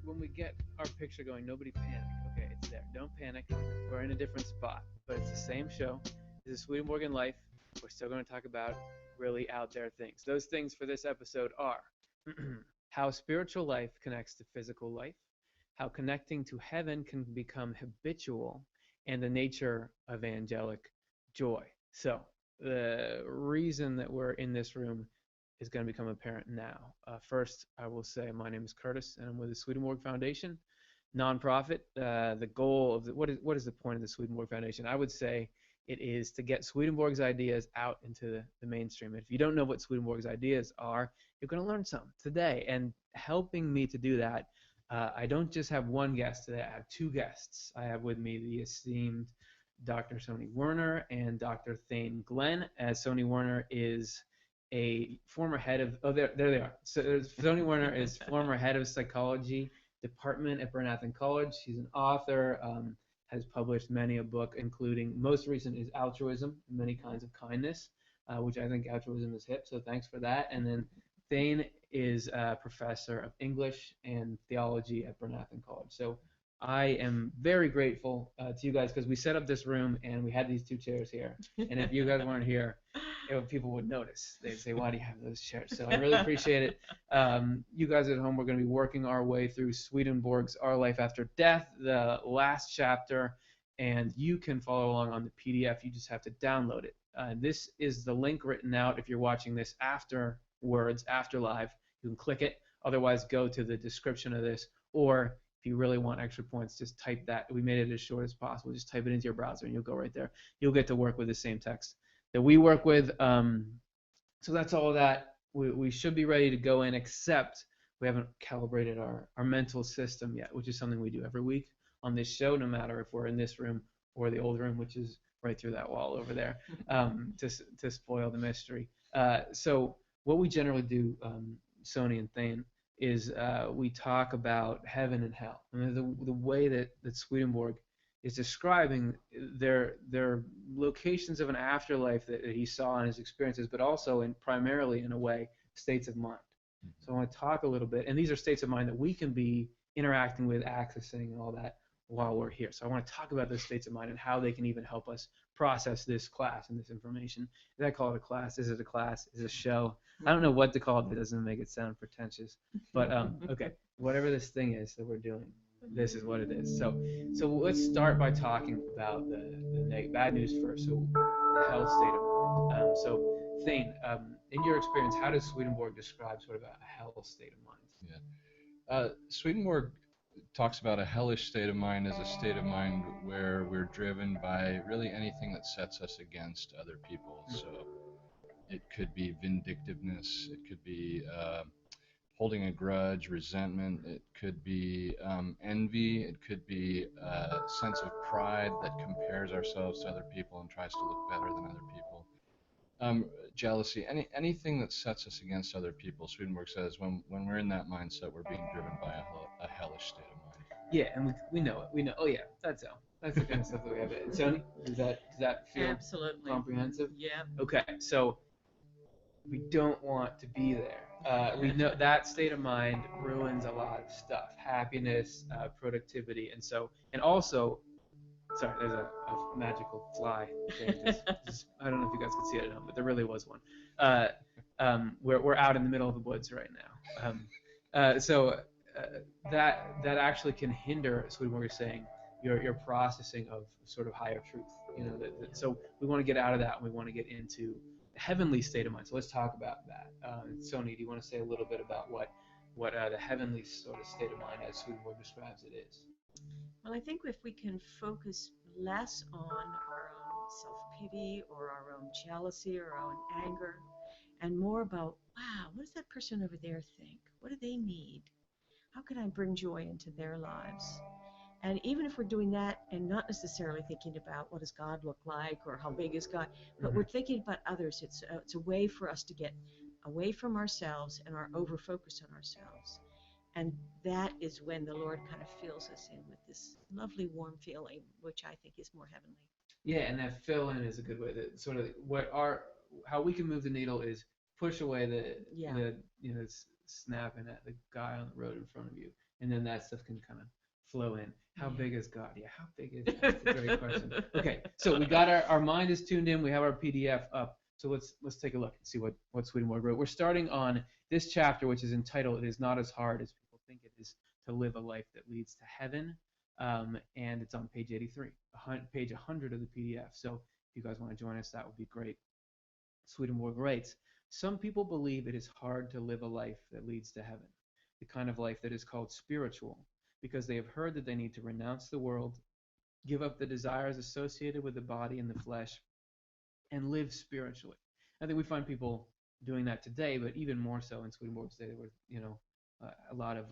when we get our picture going, nobody panic. Okay, it's there. Don't panic. We're in a different spot, but it's the same show. This is Swedenborgian life. We're still going to talk about really out there things. Those things for this episode are how spiritual life connects to physical life, how connecting to heaven can become habitual, and the nature of angelic joy. So the reason that we're in this room is going to become apparent now. First, I will say my name is Curtis, and I'm with the Swedenborg Foundation, nonprofit. The goal of what is the point of the Swedenborg Foundation? I would say it is to get Swedenborg's ideas out into the mainstream. If you don't know what Swedenborg's ideas are, you're going to learn some today. And helping me to do that, I don't just have one guest today. I have two guests. I have with me the esteemed Dr. Soni Werner and Dr. Thane Glenn. As Soni Werner is a former head of, there they are. So Soni Werner is former head of psychology department at Bernathen College. She's an author, has published many a book, including most recent is Altruism, Many Kinds of Kindness, which I think altruism is hip, so thanks for that. And then Thane is a professor of English and theology at Bernathen College. So I am very grateful to you guys because we set up this room and we had these two chairs here. And if you guys weren't here, people would notice. They'd say, why do you have those chairs? So I really appreciate it. You guys at home, we're going to be working our way through Swedenborg's Our Life After Death, the last chapter, and you can follow along on the PDF. You just have to download it. This is the link written out. If you're watching this afterwards, after live, you can click it. Otherwise, go to the description of this, or if you really want extra points, just type that. We made it as short as possible. Just type it into your browser, and you'll go right there. You'll get to work with the same text that we work with. So that's all that. We should be ready to go in, except we haven't calibrated our mental system yet, which is something we do every week on this show, no matter if we're in this room or the old room, which is right through that wall over there, to spoil the mystery. So what we generally do, Soni and Thane, is we talk about heaven and hell. And the way that Swedenborg is describing their locations of an afterlife that he saw in his experiences, but also primarily in a way states of mind. So I want to talk a little bit, and these are states of mind that we can be interacting with, accessing, and all that while we're here. So I want to talk about those states of mind and how they can even help us process this class and this information. Did I call it a class? Is it a class? Is it a show? I don't know what to call it. That doesn't make it sound pretentious. But okay, whatever this thing is that we're doing, this is what it is. So let's start by talking about the bad news first. So the hell state of mind. So Thane, in your experience, how does Swedenborg describe sort of a hell state of mind? Yeah, Swedenborg talks about a hellish state of mind as a state of mind where we're driven by really anything that sets us against other people. So it could be vindictiveness, it could be holding a grudge, resentment, it could be envy, it could be a sense of pride that compares ourselves to other people and tries to look better than other people. Jealousy, anything that sets us against other people. Swedenborg says when we're in that mindset, we're being driven by a hellish state of mind. Yeah, and we know it. We know. Oh yeah, that's hell. That's the kind of stuff that we have. Soni, does that feel absolutely comprehensive? Yeah. Okay, so we don't want to be there. We know that state of mind ruins a lot of stuff: happiness, productivity, and also. Sorry, there's a magical fly. I don't know if you guys could see it or not, but there really was one. We're out in the middle of the woods right now. So that actually can hinder, Swedenborg is saying, your processing of sort of higher truth. You know, so we want to get out of that, and we want to get into the heavenly state of mind. So let's talk about that. Soni, do you want to say a little bit about what the heavenly sort of state of mind, as Swedenborg describes it, is? Well, I think if we can focus less on our own self-pity or our own jealousy or our own anger, and more about, wow, what does that person over there think? What do they need? How can I bring joy into their lives? And even if we're doing that and not necessarily thinking about what does God look like or how big is God, but we're thinking about others, it's a way for us to get away from ourselves and our over-focus on ourselves. And that is when the Lord kind of fills us in with this lovely warm feeling, which I think is more heavenly. Yeah, and that fill in is a good way. That sort of how we can move the needle is push away the snapping at the guy on the road in front of you, and then that stuff can kind of flow in. How Yeah. big is God? Yeah, how big is God? That's a great question. Okay, so we got our mind is tuned in. We have our PDF up. So let's take a look and see what Swedenborg wrote. We're starting on this chapter, which is entitled "It Is Not as Hard as People Think It Is to Live a Life That Leads to Heaven," and it's on page 83, page 100 of the PDF. So if you guys want to join us, that would be great. Swedenborg writes, "Some people believe it is hard to live a life that leads to heaven, the kind of life that is called spiritual, because they have heard that they need to renounce the world, give up the desires associated with the body and the flesh, and live spiritually." I think we find people doing that today, but even more so in Swedenborg's day. There were, a lot of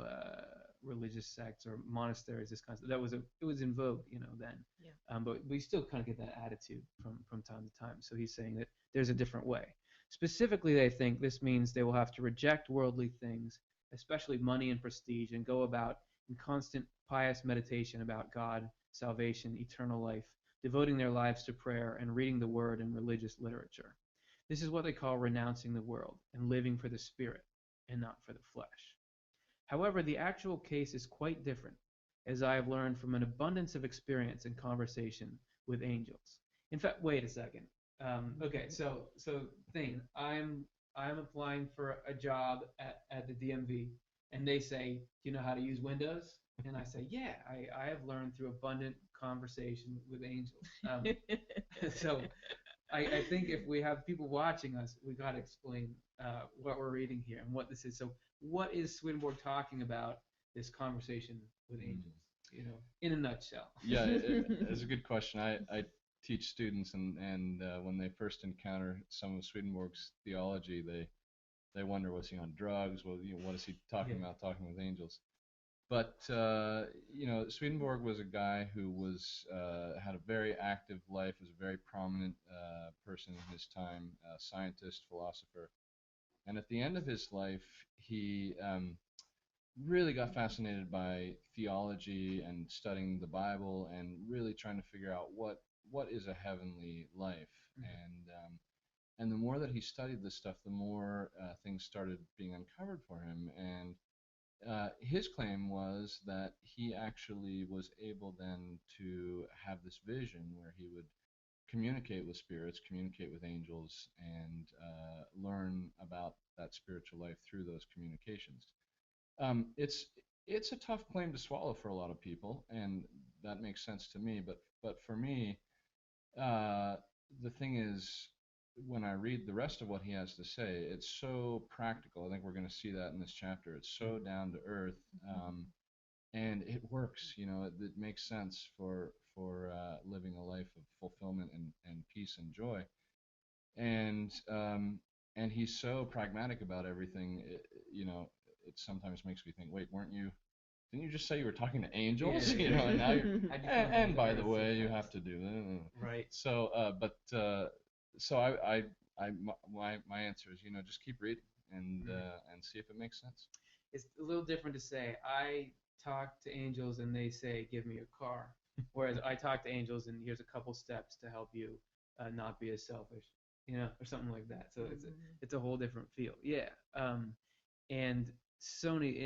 religious sects or monasteries. This kind of it was in vogue, then. Yeah. But we still kind of get that attitude from time to time. So he's saying that there's a different way. Specifically, they think this means they will have to reject worldly things, especially money and prestige, and go about in constant pious meditation about God, salvation, eternal life, devoting their lives to prayer and reading the word and religious literature. This is what they call renouncing the world and living for the spirit and not for the flesh. However, the actual case is quite different, as I have learned from an abundance of experience and conversation with angels. In fact, wait a second. Okay, so Thane, I'm applying for a job at the DMV, and they say, "Do you know how to use Windows?" And I say, "Yeah, I have learned through abundant conversation with angels." So I think if we have people watching us, we got to explain what we're reading here and what this is. So what is Swedenborg talking about, this conversation with angels, in a nutshell? Yeah, it's a good question. I teach students, and when they first encounter some of Swedenborg's theology, they wonder, was he on drugs? Well, what is he talking about, talking with angels? But Swedenborg was a guy who had a very active life, was a very prominent person in his time, scientist, philosopher. And at the end of his life, he really got fascinated by theology and studying the Bible and really trying to figure out what is a heavenly life. And the more that he studied this stuff, the more things started being uncovered for him. And his claim was that he actually was able then to have this vision where he would communicate with spirits, communicate with angels, and learn about that spiritual life through those communications. It's a tough claim to swallow for a lot of people, and that makes sense to me. But for me, the thing is, when I read the rest of what he has to say, it's so practical. I think we're going to see that in this chapter. It's so down to earth, and it works. It makes sense for living a life of fulfillment and peace and joy. And he's so pragmatic about everything. It sometimes makes me think, wait, didn't you just say you were talking to angels? Yeah. And now you're, and by the way, you have to do that. Right. So, so my answer is, just keep reading and see if it makes sense. It's a little different to say, I talk to angels and they say, "Give me a car," whereas I talk to angels and here's a couple steps to help you not be as selfish, or something like that. So it's a whole different feel. Yeah. And Sony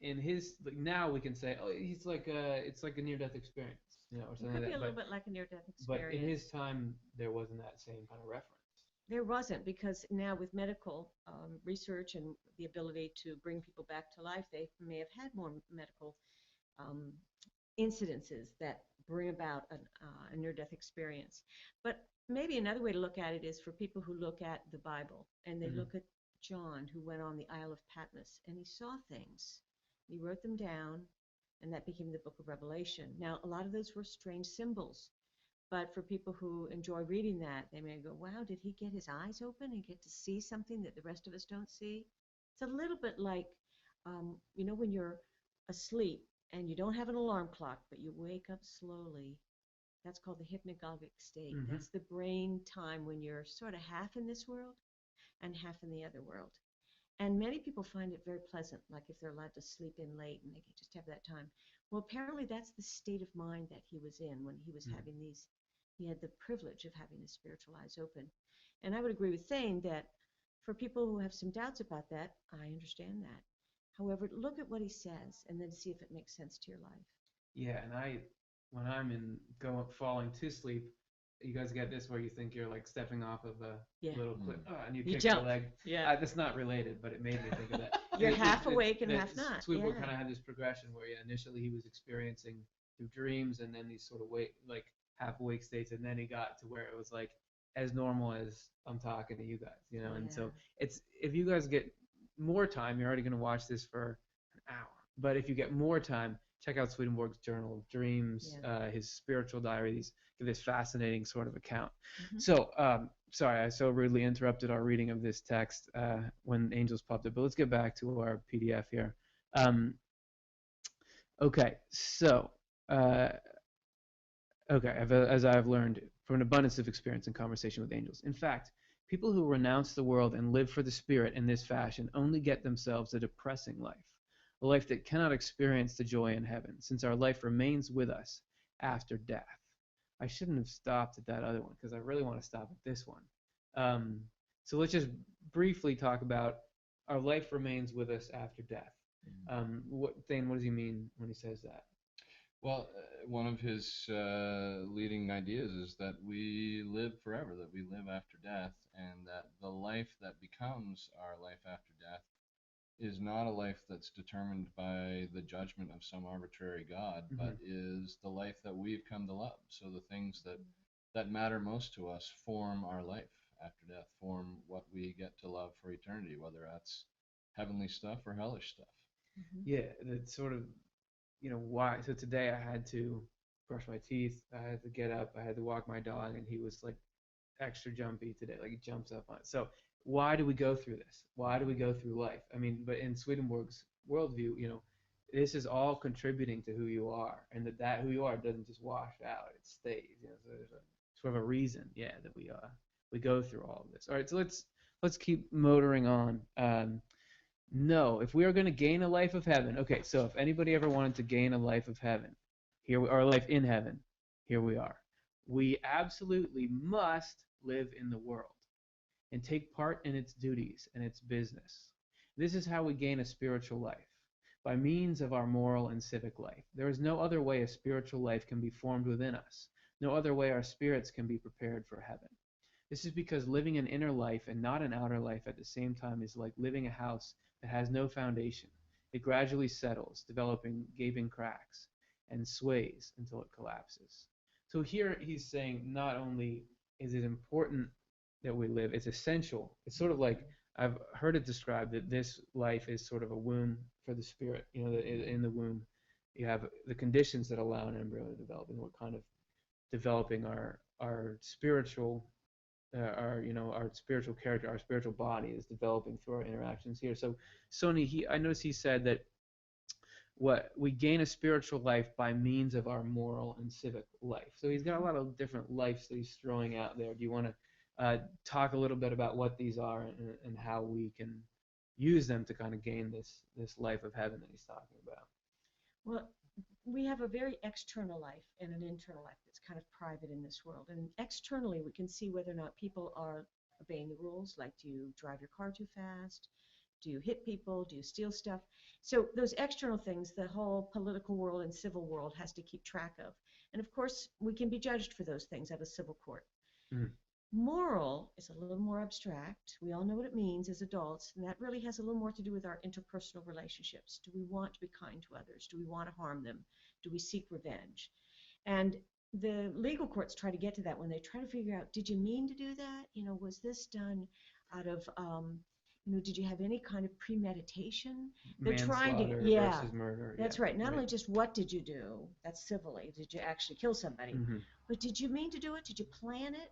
in his, like, now we can say, oh, it's like a near-death experience, or something like that. It could be a little bit like a near-death experience. But in his time, there wasn't that same kind of reference. There wasn't, because now with medical research and the ability to bring people back to life, they may have had more medical incidences that bring about a near-death experience. But maybe another way to look at it is for people who look at the Bible and they look at John, who went on the Isle of Patmos, and he saw things. He wrote them down, and that became the book of Revelation. Now, a lot of those were strange symbols. But for people who enjoy reading that, they may go, wow, did he get his eyes open and get to see something that the rest of us don't see? It's a little bit like, when you're asleep and you don't have an alarm clock, but you wake up slowly. That's called the hypnagogic state. That's the brain time when you're sort of half in this world and half in the other world. And many people find it very pleasant, like if they're allowed to sleep in late and they can just have that time. Well, apparently that's the state of mind that he was in when he was having these. He had the privilege of having his spiritual eyes open. And I would agree with Thane that for people who have some doubts about that, I understand that. However, look at what he says and then see if it makes sense to your life. Yeah, and when I'm falling to sleep, you guys get this where you think you're like stepping off of a Yeah. little cliff, and you You kick jump. your leg. Yeah. That's not related, but it made me think of that. You're half awake and half not. Swedenborg Yeah. kind of had this progression where initially he was experiencing through dreams, and then these sort of like half awake states, and then he got to where it was like as normal as I'm talking to you guys, And so it's, if you guys get more time, you're already going to watch this for an hour, but if you get more time, check out Swedenborg's Journal of Dreams, his spiritual diaries, give this fascinating sort of account. Mm-hmm. So, sorry, I so rudely interrupted our reading of this text when angels popped up, but let's get back to our PDF here. Okay, so, as I've learned from an abundance of experience and conversation with angels. In fact, people who renounce the world and live for the spirit in this fashion only get themselves a depressing life, a life that cannot experience the joy in heaven, since our life remains with us after death. I shouldn't have stopped at that other one because I really want to stop at this one. So let's just briefly talk about our life remains with us after death. Thane, what does he mean when he says that? Well, one of his leading ideas is that we live forever, that we live after death, and that the life that becomes our life after death is not a life that's determined by the judgment of some arbitrary God, but is the life that we've come to love. So the things that matter most to us form our life after death, form what we get to love for eternity, whether that's heavenly stuff or hellish stuff. Yeah, that's sort of, why. So today I had to brush my teeth, I had to get up, I had to walk my dog, and he was like extra jumpy today, like he jumps up on it. So why do we go through this? Why do we go through life? I mean, but in Swedenborg's worldview, this is all contributing to who you are, and that who you are doesn't just wash out; it stays. So there's a sort of a reason, that we go through all of this. All right, so let's keep motoring on. No, if we are going to gain a life of heaven, okay. So if anybody ever wanted to gain a life of heaven, or life in heaven, here we are. We absolutely must live in the world and take part in its duties and its business. This is how we gain a spiritual life, by means of our moral and civic life. There is no other way a spiritual life can be formed within us, no other way our spirits can be prepared for heaven. This is because living an inner life and not an outer life at the same time is like living a house that has no foundation. It gradually settles, developing gaping cracks, and sways until it collapses. So here he's saying not only is it important that we live, it's essential. It's sort of like, I've heard it described that this life is sort of a womb for the spirit. In the womb you have the conditions that allow an embryo to develop, and we're kind of developing our spiritual our spiritual character, our spiritual body is developing through our interactions here. So Soni, I noticed he said that we gain a spiritual life by means of our moral and civic life. So he's got a lot of different lives that he's throwing out there. Do you want to talk a little bit about what these are and how we can use them to kind of gain this life of heaven that he's talking about? Well, we have a very external life and an internal life that's kind of private in this world. And externally, we can see whether or not people are obeying the rules, like do you drive your car too fast? Do you hit people? Do you steal stuff? So those external things, the whole political world and civil world has to keep track of. And of course, we can be judged for those things at a civil court. Moral is a little more abstract. We all know what it means as adults, and that really has a little more to do with our interpersonal relationships. Do we want to be kind to others? Do we want to harm them? Do we seek revenge? And the legal courts try to get to that when they try to figure out, did you mean to do that? Was this done out of, did you have any kind of premeditation? They're trying to, versus murder. That's right. Not only just what did you do, that's civilly, did you actually kill somebody, but did you mean to do it? Did you plan it?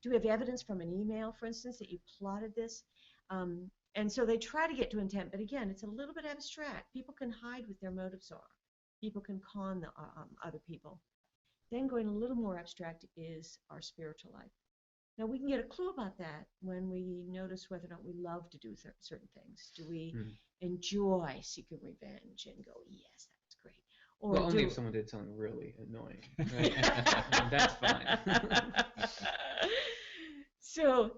Do we have evidence from an email, for instance, that you plotted this? And so they try to get to intent, but again, it's a little bit abstract. People can hide what their motives are. People can con the other people. Then going a little more abstract is our spiritual life. Now, we can get a clue about that when we notice whether or not we love to do certain things. Do we enjoy seeking revenge and go, yes, that's great? Or well, only if someone did something really annoying. Right? That's fine. So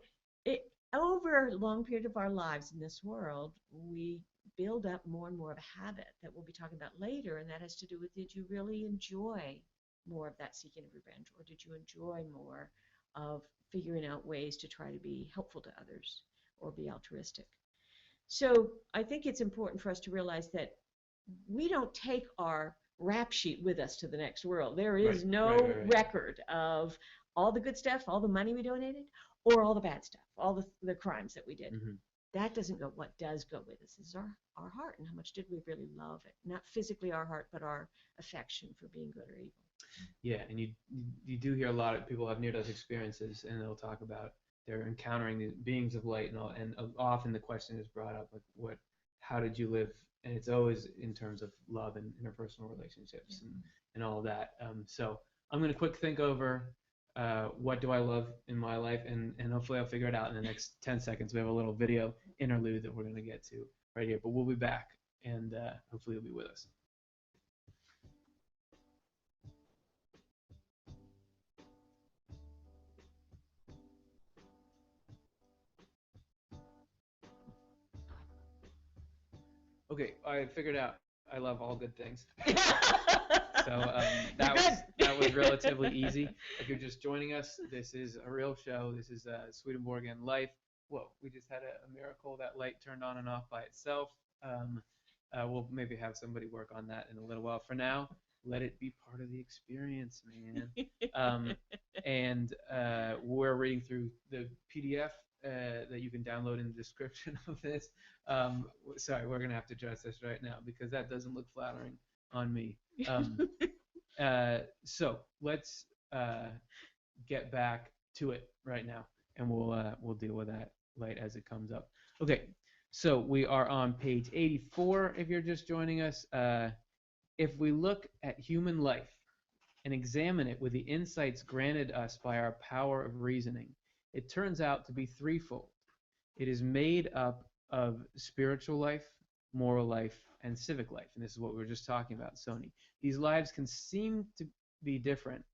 over a long period of our lives in this world, we build up more and more of a habit that we'll be talking about later, and that has to do with, did you really enjoy more of that seeking of revenge, or did you enjoy more of figuring out ways to try to be helpful to others or be altruistic? So I think it's important for us to realize that we don't take our rap sheet with us to the next world. There is no record of all the good stuff, all the money we donated, or all the bad stuff, all the crimes that we did. That doesn't go. What does go with us is our heart, and how much did we really love it? Not physically our heart, but our affection for being good or evil. Yeah, and you do hear a lot of people have near-death experiences, and they'll talk about they're encountering the beings of light and all, and often the question is brought up, like, how did you live? And it's always in terms of love and interpersonal relationships and all of that. So I'm going to quick think over what do I love in my life, and hopefully I'll figure it out in the next 10 seconds. We have a little video interlude that we're going to get to right here, but we'll be back, and hopefully you'll be with us. Okay, I figured out I love all good things. So that was relatively easy. If you're just joining us, this is a real show. This is Swedenborgian life. Whoa, we just had a miracle. That light turned on and off by itself. We'll maybe have somebody work on that in a little while. For now, let it be part of the experience, man. And we're reading through the PDF that you can download in the description of this. Sorry, we're going to have to address this right now because that doesn't look flattering on me. So let's get back to it right now, and we'll deal with that light as it comes up. Okay, so we are on page 84 if you're just joining us. If we look at human life and examine it with the insights granted us by our power of reasoning, it turns out to be threefold. It is made up of spiritual life, moral life, and civic life. And this is what we were just talking about, Soni. These lives can seem to be different.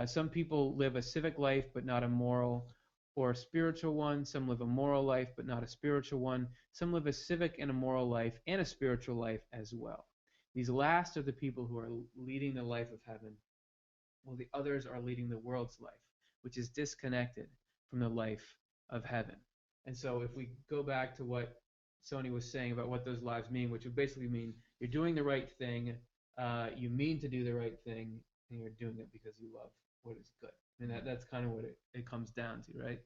Some people live a civic life but not a moral or a spiritual one. Some live a moral life but not a spiritual one. Some live a civic and a moral life and a spiritual life as well. These last are the people who are leading the life of heaven, while the others are leading the world's life, which is disconnected from the life of heaven. And so if we go back to what Soni was saying about what those lives mean, which would basically mean you're doing the right thing, you mean to do the right thing, and you're doing it because you love what is good. And that's kind of what it comes down to, right?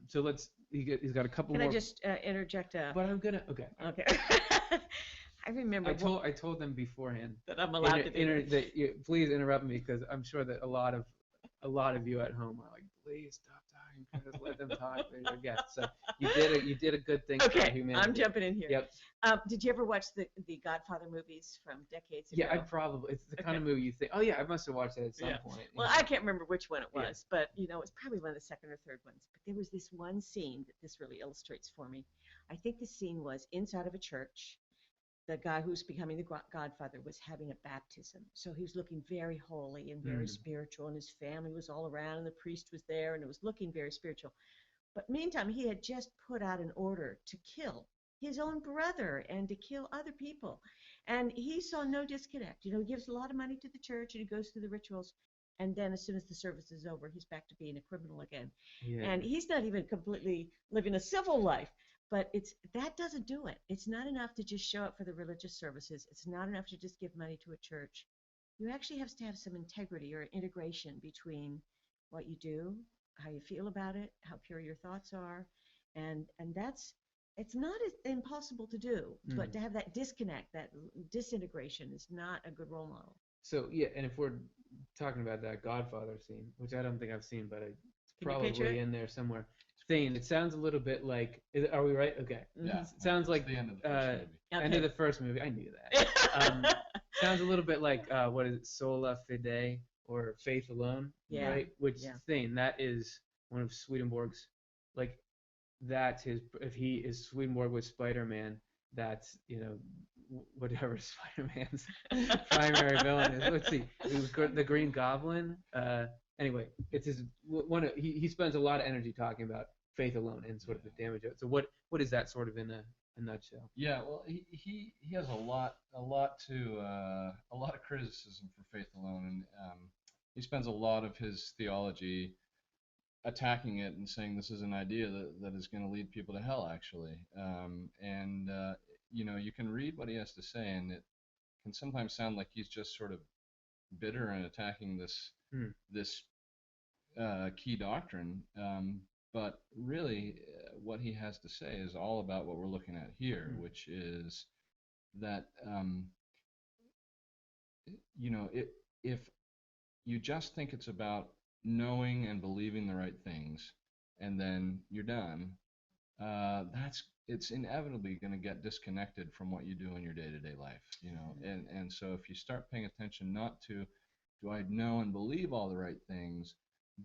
So he's got a couple more. Can I just interject? But I'm gonna. Okay. I remember. I told them beforehand that I'm allowed to do that. Please interrupt me because I'm sure that a lot of you at home are like, please stop talking, Chris, let them talk. They're your guests. So you did a good thing for humanity. I'm jumping in here. Yep. Did you ever watch the Godfather movies from decades ago? Yeah, it's the kind of movie you think, oh yeah, I must have watched it at some point. Well, I can't remember which one it was, but it's probably one of the second or third ones. But there was this one scene that this really illustrates for me. I think the scene was inside of a church. The guy who's becoming the godfather was having a baptism. So he was looking very holy and very spiritual, and his family was all around, and the priest was there, and it was looking very spiritual. But meantime, he had just put out an order to kill his own brother and to kill other people. And he saw no disconnect. He gives a lot of money to the church, and he goes through the rituals. And then as soon as the service is over, he's back to being a criminal again. Yeah. And he's not even completely living a civil life. But that doesn't do it. It's not enough to just show up for the religious services. It's not enough to just give money to a church. You actually have to have some integrity or integration between what you do, how you feel about it, how pure your thoughts are, and it's not impossible to do. But to have that disconnect, that disintegration, is not a good role model. So and if we're talking about that Godfather scene, which I don't think I've seen, but it's probably in there somewhere. Thane, it sounds a little bit like. Are we right? Okay. Yeah. It sounds like the end of the first movie. End of the first movie. I knew that. Sounds a little bit like what is it, sola fide or faith alone, right? Which Thane, that is one of Swedenborg's, like, that's his. If he is Swedenborg with Spider-Man, that's whatever Spider-Man's primary villain is. Let's see, it was the Green Goblin. Anyway, it's his one. He spends a lot of energy talking about faith alone and sort of the damage of it. So what is that sort of in a nutshell. Yeah, well, he has a lot of criticism for faith alone, and he spends a lot of his theology attacking it and saying this is an idea that is going to lead people to hell, actually. You can read what he has to say, and it can sometimes sound like he's just sort of bitter and attacking this key doctrine. But really, what he has to say is all about what we're looking at here, which is that if you just think it's about knowing and believing the right things, and then you're done, it's inevitably going to get disconnected from what you do in your day-to-day life, and so if you start paying attention not to, do I know and believe all the right things,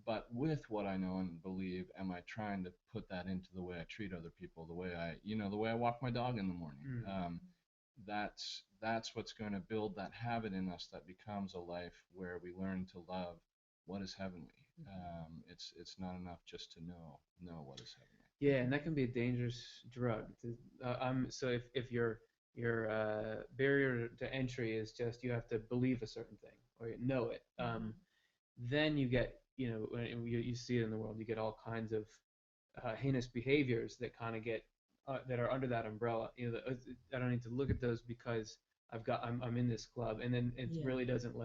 but with what I know and believe, am I trying to put that into the way I treat other people, the way I walk my dog in the morning? That's what's going to build that habit in us that becomes a life where we learn to love what is heavenly. It's not enough just to know what is heavenly. Yeah, and that can be a dangerous drug. So if your barrier to entry is just you have to believe a certain thing or you know it, then you get you see it in the world. You get all kinds of heinous behaviors that kind of get that are under that umbrella. I don't need to look at those because I'm in this club, and then it really doesn't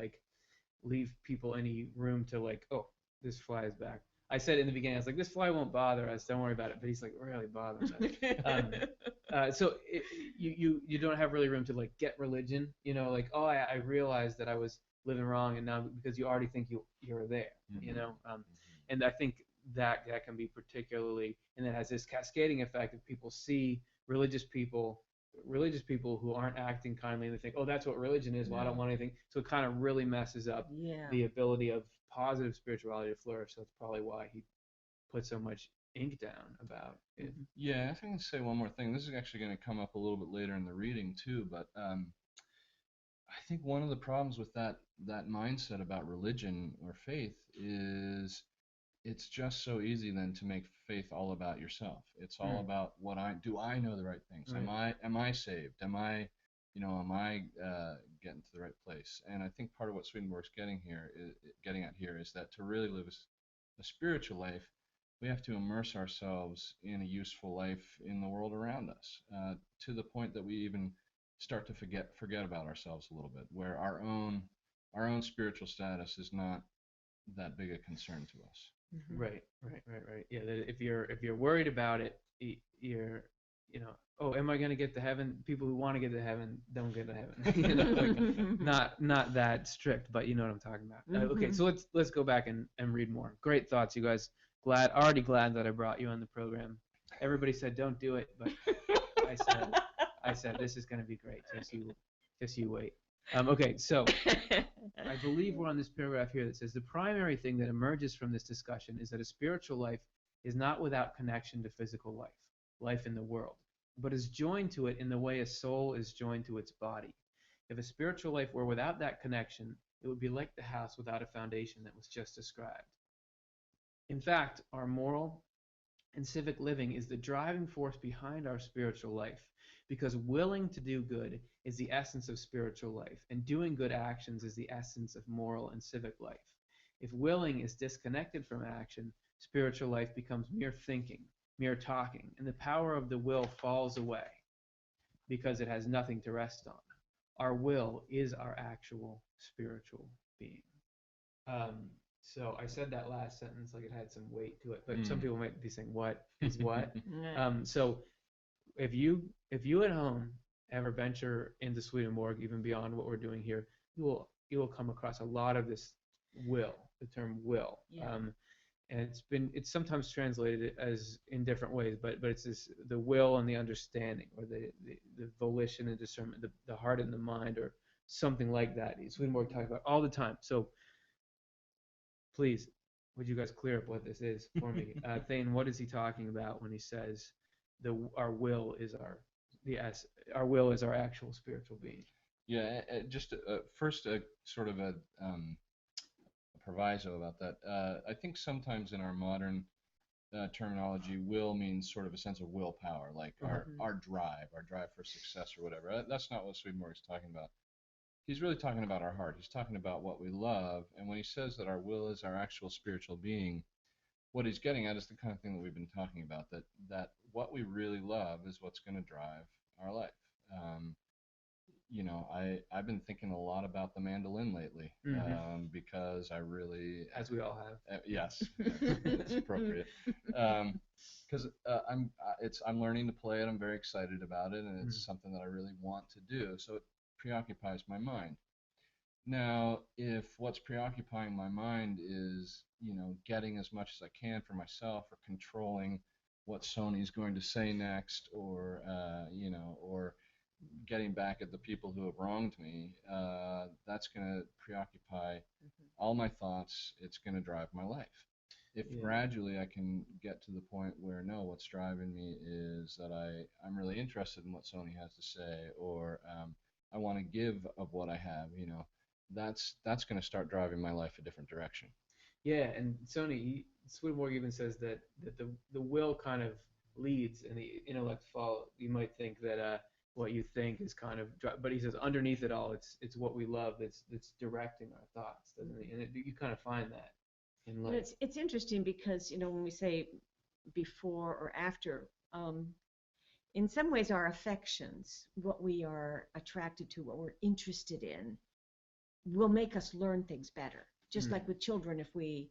leave people any room to oh, this fly is back. I said in the beginning, I was like, this fly won't bother us, don't worry about it. But he's like, really bothers us. So you don't have really room to get religion. I realized that I was living wrong, and now because you already think you're there. And I think that can be particularly, and it has this cascading effect of people see religious people who aren't acting kindly, and they think, oh, that's what religion is. Well, I don't want anything. So it kind of really messes up the ability of positive spirituality to flourish. So that's probably why he put so much ink down about it. Yeah, I can say one more thing. This is actually going to come up a little bit later in the reading too, but I think one of the problems with that mindset about religion or faith is it's just so easy then to make faith all about yourself. It's all about do I know the right things? Right. Am I saved? Am I getting to the right place? And I think part of what Swedenborg's getting at here is that to really live a spiritual life, we have to immerse ourselves in a useful life in the world around us, to the point that we even start to forget about ourselves a little bit, where our own spiritual status is not that big a concern to us. Right. Yeah, that if you're worried about it, you're oh, am I going to get to heaven? People who want to get to heaven don't get to heaven. Not that strict, but you know what I'm talking about. Okay, so let's go back and read more. Great thoughts, you guys. Already glad that I brought you on the program. Everybody said don't do it, but I said this is going to be great. Just you wait. Okay, so I believe we're on this paragraph here that says the primary thing that emerges from this discussion is that a spiritual life is not without connection to physical life in the world, but is joined to it in the way a soul is joined to its body. If a spiritual life were without that connection, it would be like the house without a foundation that was just described. In fact, our moral and civic living is the driving force behind our spiritual life, because willing to do good is the essence of spiritual life, and doing good actions is the essence of moral and civic life. If willing is disconnected from action, spiritual life becomes mere thinking, mere talking, and the power of the will falls away because it has nothing to rest on. Our will is our actual spiritual being. So I said that last sentence like it had some weight to it, but some people might be saying, what is what? So if you at home ever venture into Swedenborg, even beyond what we're doing here, you will come across a lot of this will, the term will. And it's sometimes translated as in different ways, but it's the will and the understanding, or the volition and discernment, the heart and the mind, or something like that. Swedenborg talks about all the time. So please, would you guys clear up what this is for me? Thane, what is he talking about when he says our will is our actual spiritual being? Yeah, just first sort of a proviso about that. I think sometimes in our modern terminology, will means sort of a sense of willpower, like our drive for success or whatever. That's not what Swedenborg is talking about. He's really talking about our heart. He's talking about what we love. And when he says that our will is our actual spiritual being, what he's getting at is the kind of thing that we've been talking about, that what we really love is what's going to drive our life. I've been thinking a lot about the mandolin lately, because I really, as we all have. Yes, it's appropriate. Because I'm learning to play it. I'm very excited about it, and it's something that I really want to do. So it preoccupies my mind. Now, if what's preoccupying my mind is, getting as much as I can for myself, or controlling what Soni's going to say next, or or getting back at the people who have wronged me, that's going to preoccupy all my thoughts. It's going to drive my life. If gradually I can get to the point where, no, what's driving me is that I'm really interested in what Soni has to say, or I want to give of what I have, that's going to start driving my life a different direction. Yeah, and Swedenborg even says that the will kind of leads and the intellect follows. You might think that what you think is kind of, but he says underneath it all, it's what we love that's directing our thoughts, doesn't he? And you kind of find that in life. It's interesting because when we say before or after, in some ways our affections, what we are attracted to, what we're interested in, will make us learn things better. Just like with children, if we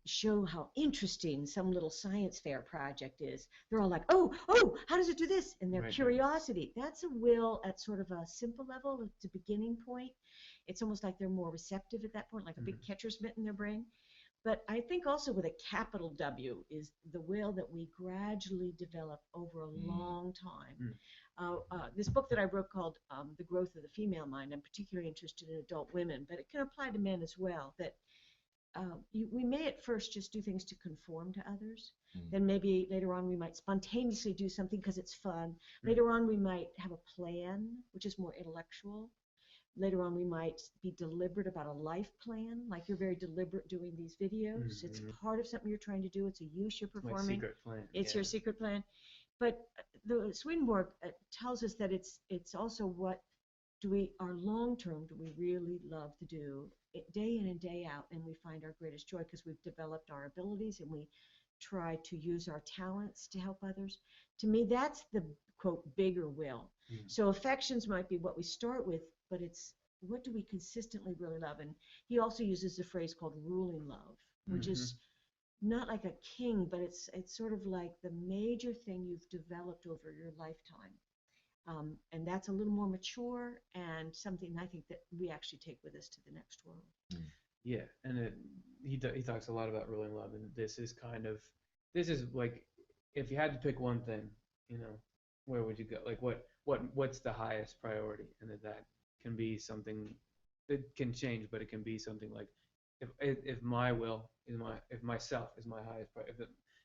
show how interesting some little science fair project is, they're all like, oh, how does it do this? And their curiosity, that's a will at sort of a simple level. It's a beginning point. It's almost like they're more receptive at that point, like a big catcher's mitt in their brain. But I think also with a capital W is the will that we gradually develop over a long time. This book that I wrote called The Growth of the Female Mind, I'm particularly interested in adult women, but it can apply to men as well, that we may at first just do things to conform to others. Then maybe later on we might spontaneously do something because it's fun. Later on we might have a plan, which is more intellectual. Later on we might be deliberate about a life plan, like you're very deliberate doing these videos. It's part of something you're trying to do. It's a use you're performing. My secret plan. It's your secret plan. But the Swedenborg tells us that it's also what our long term do we really love to do day in and day out, and we find our greatest joy because we've developed our abilities and we try to use our talents to help others. To me, that's the quote bigger will. So affections might be what we start with, but it's what do we consistently really love? And he also uses a phrase called ruling love, which is not like a king, but it's sort of like the major thing you've developed over your lifetime. And that's a little more mature and something I think that we actually take with us to the next world. Yeah, and he talks a lot about ruling love, and this is like, if you had to pick one thing, where would you go? Like what's the highest priority? And that can be something that can change, but it can be something like if my will is if myself is my highest priority,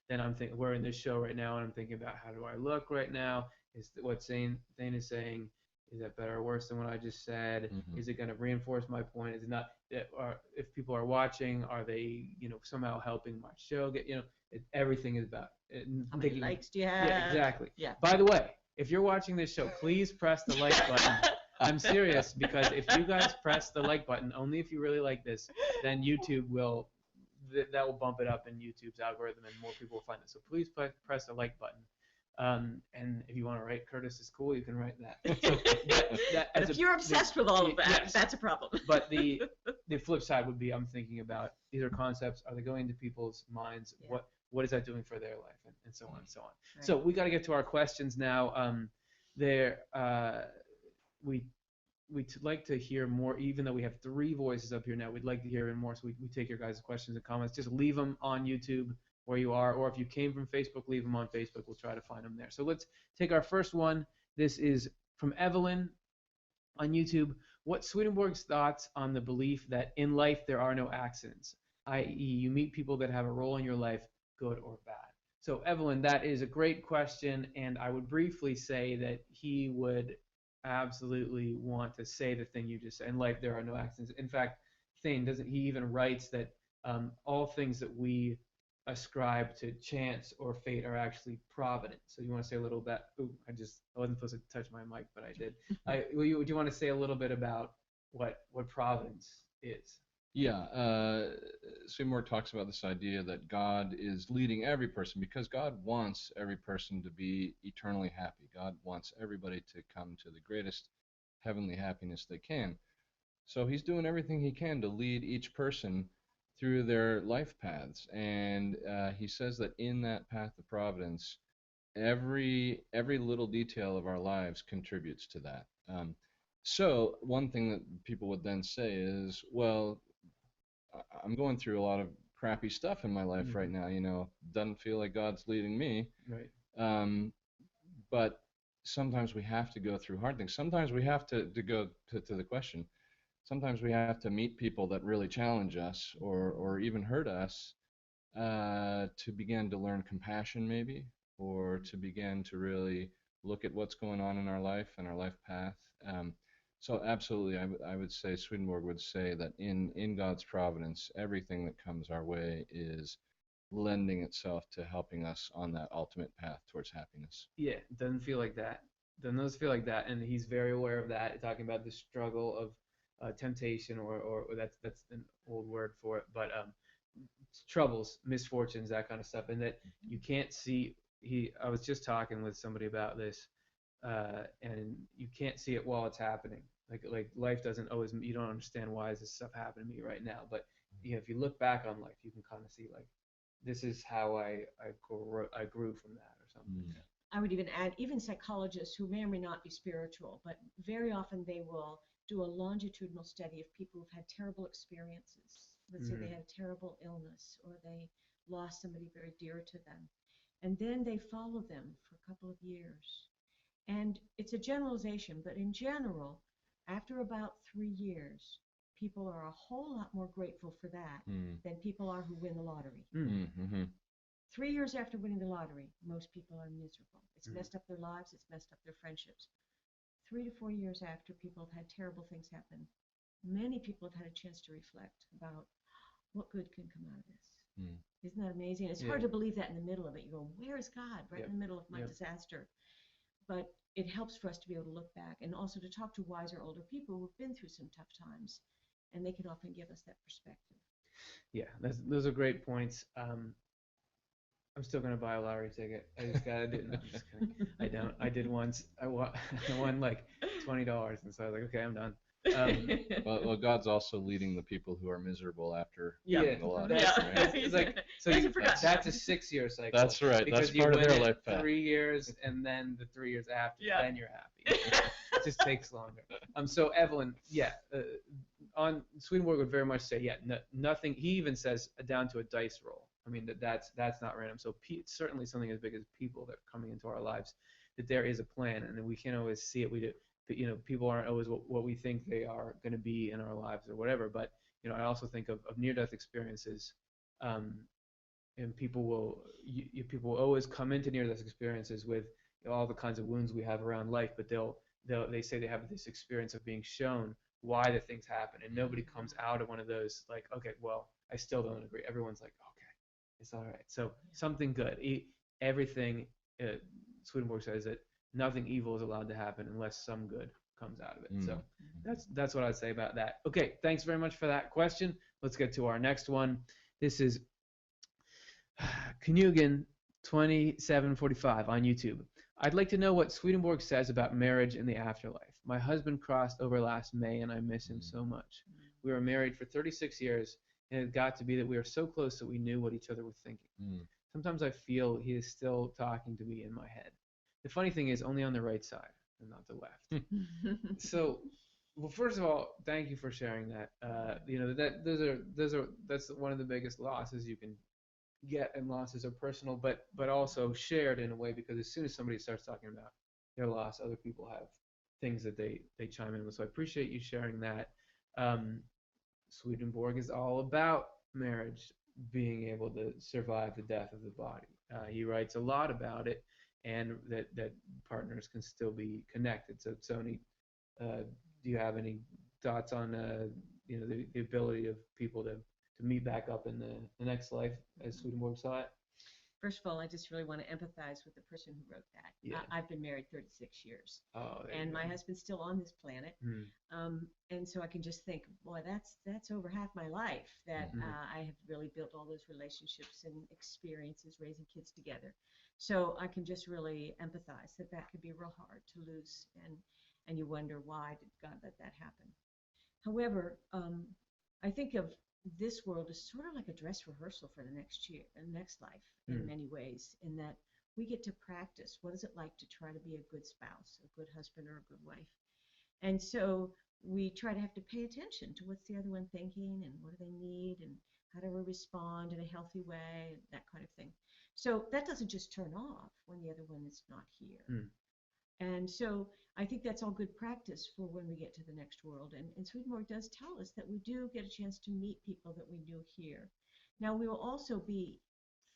then I'm thinking we're in this show right now, and I'm thinking about how do I look right now? Is what Thane is saying, is that better or worse than what I just said? Is it going to reinforce my point? Is it not? Or if people are watching, are they somehow helping my show get everything is about how many likes do you have? Yeah, exactly. Yeah. By the way, if you're watching this show, please press the like button. I'm serious, because if you guys press the like button, only if you really like this, then YouTube will bump it up in YouTube's algorithm, and more people will find it. So please press the like button. And if you want to write Curtis is cool, you can write that. So but if you're obsessed with all of that, yes. That's a problem. But the flip side would be, I'm thinking about, these are concepts, are they going into people's minds? Yeah. What is that doing for their life, and so on and so on. Right. So we got to get to our questions now. We'd like to hear more, even though we have 3 voices up here now. We'd like to hear more, so we take your guys' questions and comments. Just leave them on YouTube where you are, or if you came from Facebook, leave them on Facebook. We'll try to find them there. So let's take our first one. This is from Evelyn on YouTube. What's Swedenborg's thoughts on the belief that in life there are no accidents, i.e. you meet people that have a role in your life, good or bad? So Evelyn, that is a great question, and I would briefly say that he would absolutely want to say the thing you just said. In life there are no accidents. In fact, Thane, he even writes that all things that we ascribe to chance or fate are actually providence. So you want to say a little bit? Ooh, I wasn't supposed to touch my mic, but I did. Do you want to say a little bit about what providence is? Yeah, Seymour talks about this idea that God is leading every person because God wants every person to be eternally happy. God wants everybody to come to the greatest heavenly happiness they can. So he's doing everything he can to lead each person through their life paths. And he says that in that path of providence, every little detail of our lives contributes to that. So one thing that people would then say is, well, I'm going through a lot of crappy stuff in my life right now. Doesn't feel like God's leading me. Right. But sometimes we have to go through hard things. Sometimes we have to go to the question. Sometimes we have to meet people that really challenge us or even hurt us to begin to learn compassion, maybe, or to begin to really look at what's going on in our life and our life path. So absolutely, I would say Swedenborg would say that in God's providence, everything that comes our way is lending itself to helping us on that ultimate path towards happiness. Yeah, it doesn't feel like that. Doesn't feel like that, and he's very aware of that. Talking about the struggle of temptation, or that's an old word for it, but troubles, misfortunes, that kind of stuff, and that you can't see. I was just talking with somebody about this, and you can't see it while it's happening. Like life doesn't always. You don't understand why is this stuff happening to me right now, but if you look back on life, you can kind of see like this is how I grew from that or something. I would even add, even psychologists who may or may not be spiritual, but very often they will do a longitudinal study of people who've had terrible experiences. Let's say they had a terrible illness or they lost somebody very dear to them. And then they follow them for a couple of years. And it's a generalization, but in general, after about 3 years, people are a whole lot more grateful for that than people are who win the lottery. 3 years after winning the lottery, most people are miserable. It's messed up their lives, it's messed up their friendships. 3 to 4 years after people have had terrible things happen, many people have had a chance to reflect about what good can come out of this. Isn't that amazing? It's hard to believe that in the middle of it. You go, where is God? Right in the middle of my disaster. But it helps for us to be able to look back and also to talk to wiser, older people who've been through some tough times, and they can often give us that perspective. Yeah, those are great points. I'm still gonna buy a lottery ticket. I just gotta do. No, I'm just kidding. I don't. I did once. I won like $20, and so I was like, okay, I'm done. Well, God's also leading the people who are miserable after Yeah, winning the lottery. it's like so. That's a 6-year cycle. That's right. That's part of their life path. 3 years, and then the 3 years after, then you're happy. It just takes longer. So Evelyn, on Swedenborg would very much say, nothing. He even says down to a dice roll. I mean that's not random. So certainly something as big as people that are coming into our lives, that there is a plan, and we can't always see it. We do. But, people aren't always what we think they are going to be in our lives or whatever. But I also think of near-death experiences, and people will always come into near-death experiences with all the kinds of wounds we have around life. But they say they have this experience of being shown why the things happen, and nobody comes out of one of those like, okay, well, I still don't agree. Everyone's like, okay, it's all right. So something good. Everything. Swedenborg says that nothing evil is allowed to happen unless some good comes out of it. So that's what I'd say about that. Okay, thanks very much for that question. Let's get to our next one. This is Knugan 2745 on YouTube. I'd like to know what Swedenborg says about marriage in the afterlife. My husband crossed over last May, and I miss him so much. We were married for 36 years, and it got to be that we were so close that we knew what each other were thinking. Sometimes I feel he is still talking to me in my head. The funny thing is, only on the right side and not the left. So, well, first of all, thank you for sharing that. That's one of the biggest losses you can get, and losses are personal, but also shared in a way, because as soon as somebody starts talking about their loss, other people have things that they chime in with. So I appreciate you sharing that. Swedenborg is all about marriage being able to survive the death of the body. He writes a lot about it, and that partners can still be connected. So Soni, do you have any thoughts on the ability of people to meet back up in the next life as Swedenborg saw it? First of all, I just really want to empathize with the person who wrote that. Yeah. I've been married 36 years, Oh, there you and go. my husband's still on this planet. And so I can just think, boy, that's over half my life that I have really built all those relationships and experiences raising kids together. So I can just really empathize that could be real hard to lose, and you wonder, why did God let that happen? However, I think of this world is sort of like a dress rehearsal for the next year and next life in many ways, in that we get to practice what is it like to try to be a good spouse, a good husband, or a good wife. And so we try to have to pay attention to what's the other one thinking, and what do they need, and how do we respond in a healthy way, that kind of thing. So that doesn't just turn off when the other one is not here. And so I think that's all good practice for when we get to the next world. And Swedenborg does tell us that we do get a chance to meet people that we knew here. Now, we will also be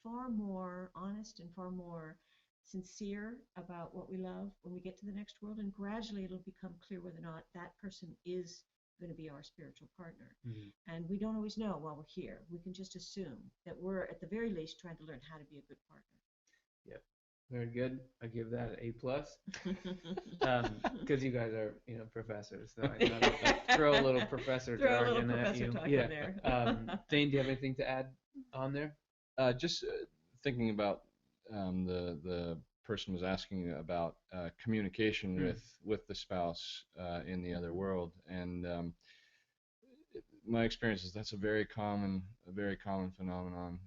far more honest and far more sincere about what we love when we get to the next world. And gradually it'll become clear whether or not that person is going to be our spiritual partner. And we don't always know while we're here. We can just assume that we're, at the very least, trying to learn how to be a good partner. Yep. Very good. I give that an A+. Because you guys are, professors, so I thought I'd throw a little professor jargon at you. Yeah. There. Thane, do you have anything to add on there? Just thinking about the person was asking about communication with the spouse in the other world, and my experience is that's a very common phenomenon.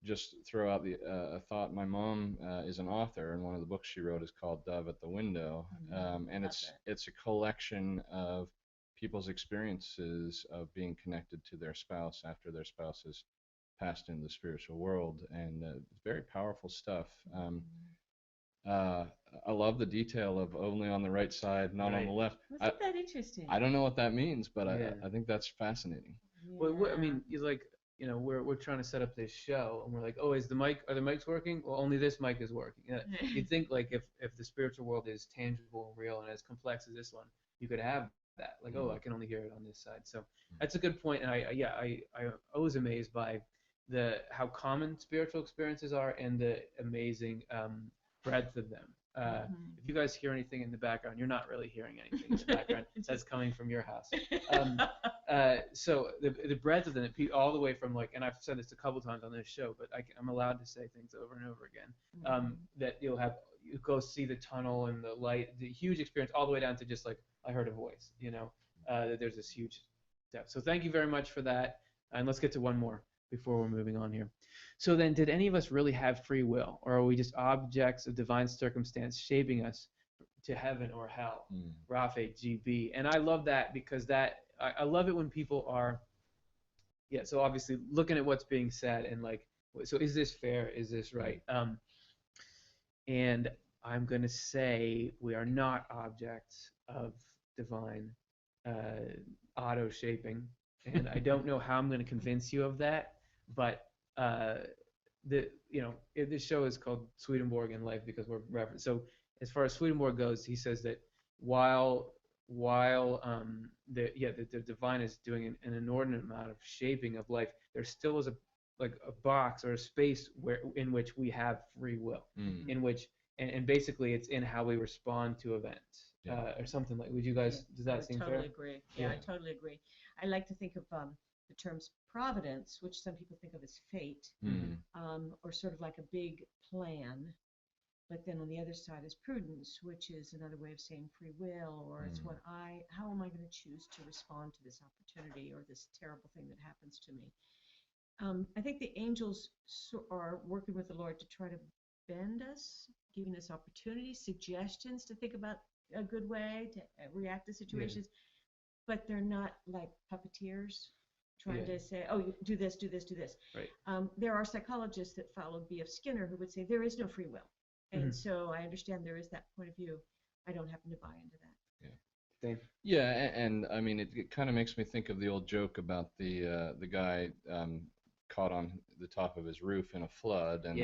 Just throw out a thought. My mom is an author, and one of the books she wrote is called Dove at the Window, and it's a collection of people's experiences of being connected to their spouse after their spouse has passed into the spiritual world, and very powerful stuff. I love the detail of only on the right side, not on the left. Wasn't that interesting? I don't know what that means, but I think that's fascinating. Well, I mean, we're trying to set up this show, and we're like, oh, are the mics working? Well, only this mic is working. You'd think, like, if the spiritual world is tangible and real and as complex as this one, you could have that. Like, oh, I can only hear it on this side. So that's a good point. And I was amazed by how common spiritual experiences are and the amazing breadth of them. If you guys hear anything in the background, you're not really hearing anything in the background. That's coming from your house. So the breadth of them, all the way from, like, and I've said this a couple times on this show, but I'm allowed to say things over and over again, that you go see the tunnel and the light, the huge experience, all the way down to just like, I heard a voice, that there's this huge depth. So thank you very much for that. And let's get to one more before we're moving on here. So then, did any of us really have free will, or are we just objects of divine circumstance shaping us to heaven or hell? Rafe, GB. And I love that, because I love it when people are, so obviously looking at what's being said and like, so is this fair? Is this right? And I'm going to say we are not objects of divine auto-shaping. And I don't know how I'm going to convince you of that, but this show is called Swedenborgian Life because we're referenced. So as far as Swedenborg goes, he says that while the divine is doing an inordinate amount of shaping of life, there still is a box or a space in which we have free will, in which and basically it's in how we respond to events, or something like. Would you guys? Does that seem fair? I totally agree. Yeah, I totally agree. I like to think of the terms providence, which some people think of as fate, or sort of like a big plan. But then on the other side is prudence, which is another way of saying free will, or it's how am I going to choose to respond to this opportunity or this terrible thing that happens to me. I think the angels are working with the Lord to try to bend us, giving us opportunities, suggestions to think about a good way to react to situations, but they're not like puppeteers trying to say, oh, you do this, do this, do this. Right. There are psychologists that follow B.F. Skinner who would say there is no free will. And so I understand there is that point of view. I don't happen to buy into that. Dave? Yeah, and I mean, it kind of makes me think of the old joke about the guy caught on the top of his roof in a flood, and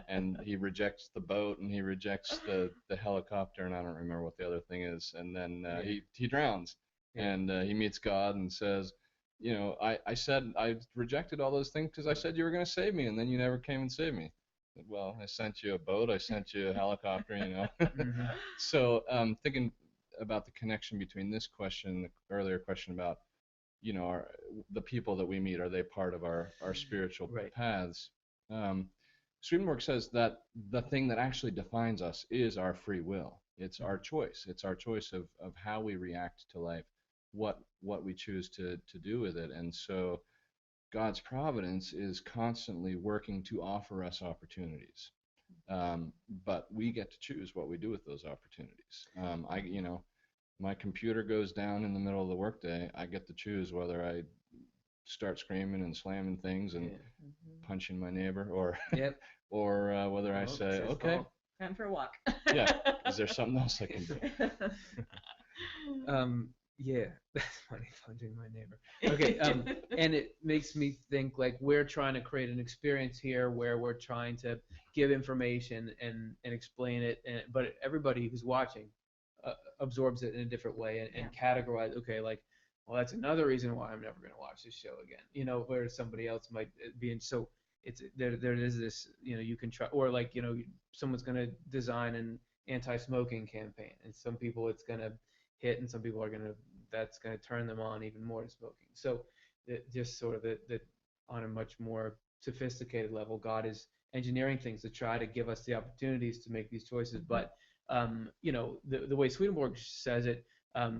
and he rejects the boat, and he rejects the helicopter, and I don't remember what the other thing is, and then he drowns, and he meets God and says, I said I rejected all those things because I said you were going to save me, and then you never came and saved me. Well, I sent you a boat, I sent you a helicopter. Mm-hmm. So thinking about the connection between this question and the earlier question about, the people that we meet, are they part of our spiritual Right. paths? Swedenborg says that the thing that actually defines us is our free will. It's our choice. It's our choice of how we react to life, what we choose to do with it. And so God's providence is constantly working to offer us opportunities. But we get to choose what we do with those opportunities. My computer goes down in the middle of the workday. I get to choose whether I start screaming and slamming things and punching my neighbor, or Yep. or whether I say, okay, time for a walk. yeah, is there something else I can do? Yeah, that's funny, punching my neighbor. Okay, and it makes me think, like, we're trying to create an experience here where we're trying to give information and explain it, but everybody who's watching absorbs it in a different way and categorize. Okay, like, well, that's another reason why I'm never going to watch this show again. Where somebody else might be in. So it's there is this. You can try, or like, someone's going to design an anti-smoking campaign, and some people it's going to hit, and some people that's going to turn them on even more to smoking. So just sort of that on a much more sophisticated level, God is engineering things to try to give us the opportunities to make these choices. But the way Swedenborg says it,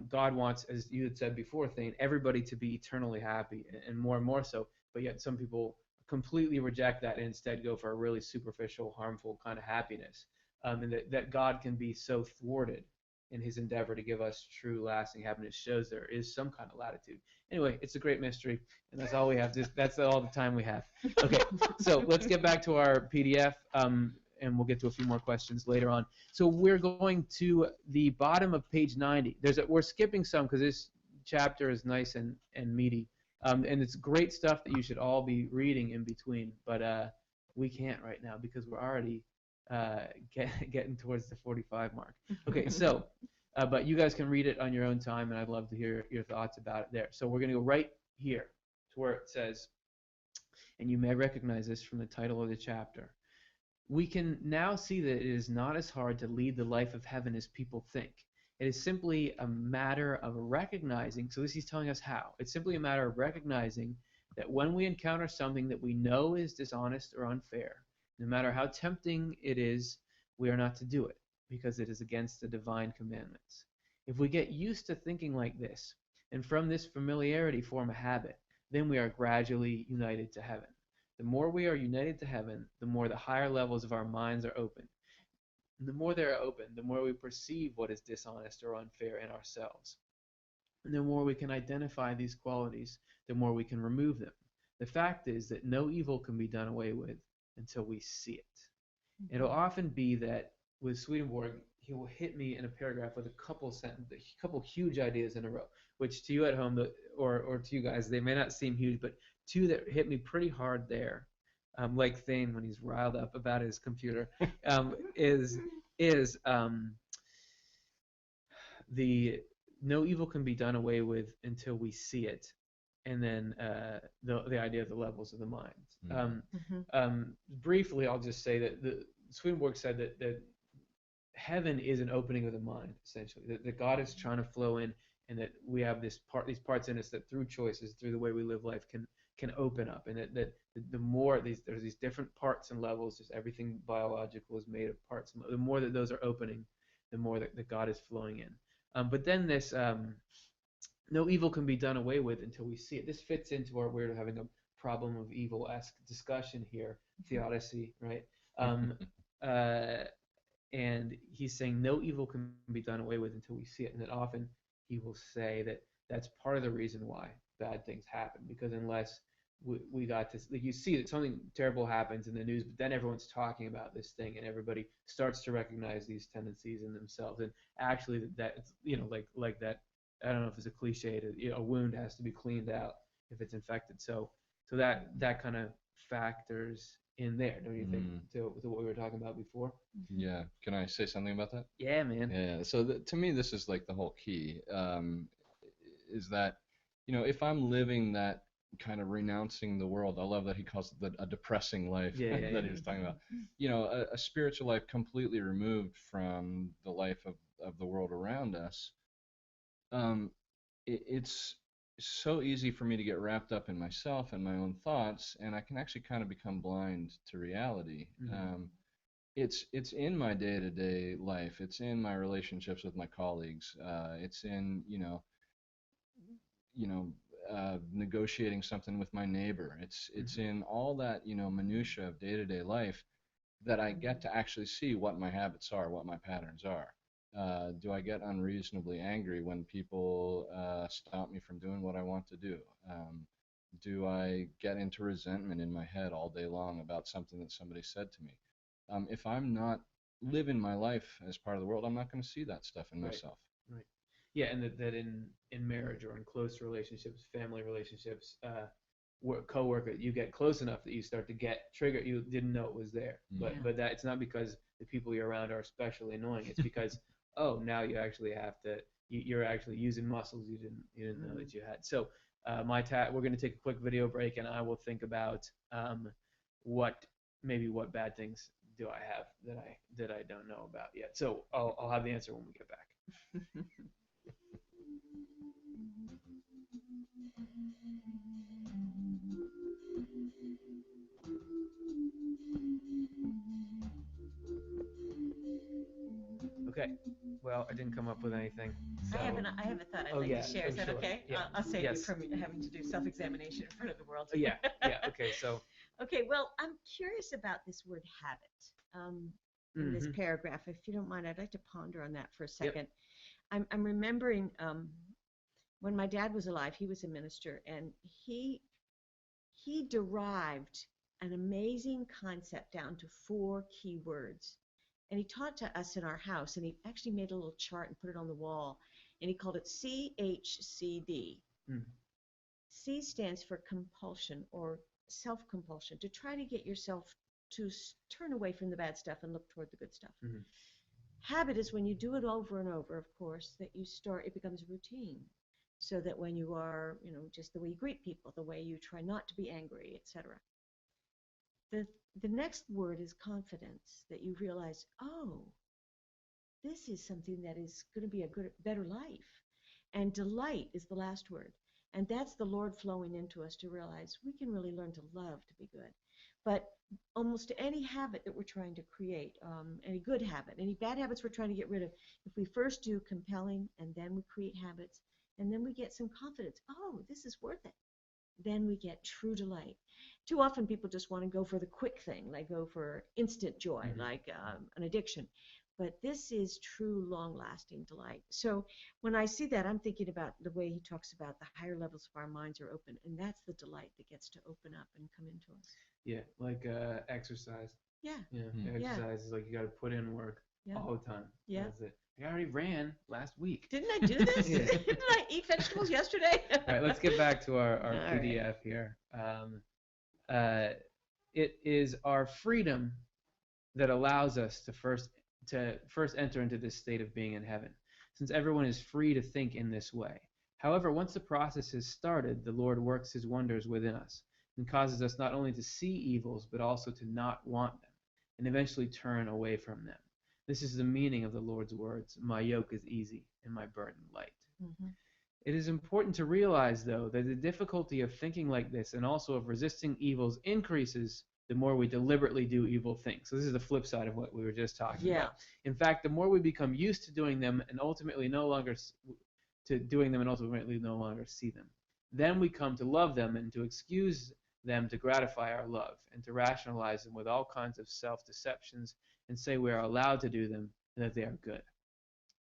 God wants, as you had said before, Thane, everybody to be eternally happy, and more so. But yet some people completely reject that and instead go for a really superficial, harmful kind of happiness. And that God can be so thwarted in his endeavor to give us true, lasting happiness shows there is some kind of latitude. Anyway, it's a great mystery, and that's all we have. That's all the time we have. Okay, so let's get back to our PDF, and we'll get to a few more questions later on. So we're going to the bottom of page 90. We're skipping some because this chapter is nice and meaty, and it's great stuff that you should all be reading in between, but we can't right now because we're already getting towards the 45 mark. Okay, so but you guys can read it on your own time, and I'd love to hear your thoughts about it there. So we're going to go right here to where it says, and you may recognize this from the title of the chapter, we can now see that it is not as hard to lead the life of heaven as people think. It is simply a matter of recognizing, so this is telling us how. It's simply a matter of recognizing that when we encounter something that we know is dishonest or unfair, no matter how tempting it is, we are not to do it, because it is against the divine commandments. If we get used to thinking like this, and from this familiarity form a habit, then we are gradually united to heaven. The more we are united to heaven, the more the higher levels of our minds are open. And the more they are open, the more we perceive what is dishonest or unfair in ourselves. And the more we can identify these qualities, the more we can remove them. The fact is that no evil can be done away with until we see it. It'll often be that with Swedenborg, he will hit me in a paragraph with a couple huge ideas in a row, which to you at home, or to you guys, they may not seem huge, but two that hit me pretty hard there, like Thane when he's riled up about his computer, is the no evil can be done away with until we see it, and then the idea of the levels of the mind. Briefly, I'll just say that Swedenborg said that heaven is an opening of the mind, essentially. That God is trying to flow in, and that we have these parts in us that through choices, through the way we live life, can open up, and that the more there's these different parts and levels. Just everything biological is made of parts. The more that those are opening, the more that God is flowing in. But then this no evil can be done away with until we see it. This fits into our we're having a problem of evil-esque discussion here, theodicy, right? And he's saying no evil can be done away with until we see it. And that often he will say that that's part of the reason why bad things happen, because unless we got to, like, you see that something terrible happens in the news, but then everyone's talking about this thing, and everybody starts to recognize these tendencies in themselves. And actually, that like that. I don't know if it's a cliche a wound has to be cleaned out if it's infected. So that kind of factors in there, don't you think, to what we were talking about before? Yeah. Can I say something about that? Yeah, man. Yeah. So to me, this is like the whole key, is that if I'm living that kind of renouncing the world, I love that he calls it a depressing life that he was talking about. A spiritual life completely removed from the life of the world around us. It's so easy for me to get wrapped up in myself and my own thoughts, and I can actually kind of become blind to reality. It's in my day-to-day life. It's in my relationships with my colleagues. It's in negotiating something with my neighbor. It's in all that minutia of day-to-day life that I get to actually see what my habits are, what my patterns are. Do I get unreasonably angry when people stop me from doing what I want to do? Do I get into resentment in my head all day long about something that somebody said to me? If I'm not living my life as part of the world, I'm not going to see that stuff in myself. Right. Yeah, and that in marriage or in close relationships, family relationships, co-worker, you get close enough that you start to get triggered. You didn't know it was there, but that it's not because the people you're around are especially annoying. It's because now you actually have to. You're actually using muscles you didn't know that you had. So we're going to take a quick video break, and I will think about what bad things do I have that I don't know about yet. So I'll have the answer when we get back. Okay. Well, I didn't come up with anything. So. I have a thought I'd like to share. Is that okay? Yeah. I'll save you from having to do self-examination in front of the world. Yeah. Okay. So. Okay. Well, I'm curious about this word habit in this paragraph. If you don't mind, I'd like to ponder on that for a second. Yep. I'm remembering when my dad was alive. He was a minister, and he derived an amazing concept down to 4 key words. And he taught to us in our house, and he actually made a little chart and put it on the wall, and he called it CHCD. C stands for compulsion or self-compulsion, to try to get yourself to turn away from the bad stuff and look toward the good stuff. Habit is when you do it over and over, of course, that it becomes routine. So that when you are, just the way you greet people, the way you try not to be angry, etc. The next word is confidence, that you realize, this is something that is going to be a better life. And delight is the last word. And that's the Lord flowing into us to realize we can really learn to love to be good. But almost any habit that we're trying to create, any good habit, any bad habits we're trying to get rid of, if we first do compelling and then we create habits, and then we get some confidence, this is worth it, then we get true delight. Too often people just want to go for the quick thing, like go for instant joy, like an addiction. But this is true, long-lasting delight. So when I see that, I'm thinking about the way he talks about the higher levels of our minds are open, and that's the delight that gets to open up and come into us. Yeah, like exercise. Yeah. Exercise is like you got to put in work all the time. Yeah. That's it. I already ran last week. Didn't I do this? Didn't I eat vegetables yesterday? All right, let's get back to our PDF here. It is our freedom that allows us to first enter into this state of being in heaven, since everyone is free to think in this way. However, once the process is started, the Lord works his wonders within us and causes us not only to see evils, but also to not want them, and eventually turn away from them. This is the meaning of the Lord's words, "My yoke is easy and my burden light." It is important to realize, though, that the difficulty of thinking like this and also of resisting evils increases the more we deliberately do evil things. So this is the flip side of what we were just talking about. In fact, the more we become used to doing them and ultimately no longer see them, then we come to love them and to excuse them to gratify our love and to rationalize them with all kinds of self-deceptions and say we are allowed to do them and that they are good.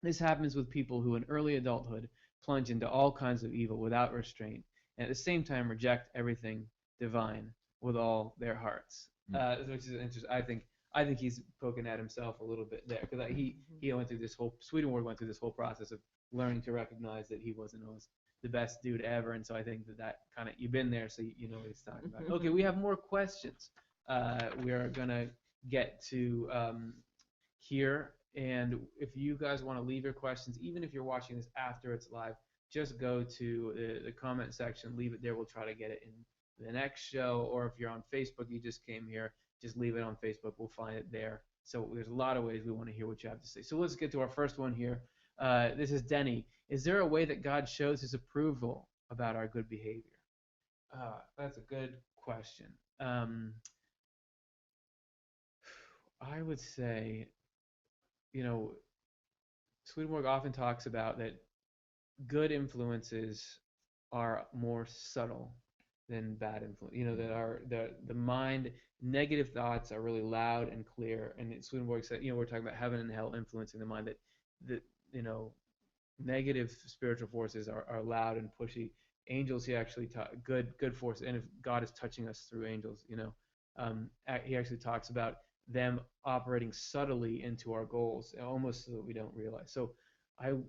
This happens with people who in early adulthood plunge into all kinds of evil without restraint and at the same time reject everything divine with all their hearts. Which is interesting. I think he's poking at himself a little bit there, because Swedenborg went through this whole process of learning to recognize that he wasn't always the best dude ever, and so I think that kind of, you've been there, so you know what he's talking about. Okay, we have more questions. We are gonna get to here, and if you guys want to leave your questions, even if you're watching this after it's live, just go to the comment section, leave it there. We'll try to get it in the next show. Or if you're on Facebook, you just came here, just leave it on Facebook. We'll find it there. So there's a lot of ways we want to hear what you have to say. So let's get to our first one here. This is Denny. Is there a way that God shows his approval about our good behavior? That's a good question. I would say, Swedenborg often talks about that good influences are more subtle than bad influence. That the mind, negative thoughts are really loud and clear. And Swedenborg said, we're talking about heaven and hell influencing the mind. That negative spiritual forces are loud and pushy. Angels, he actually good forces, and if God is touching us through angels, he actually talks about them operating subtly into our goals, almost so that we don't realize. So I'm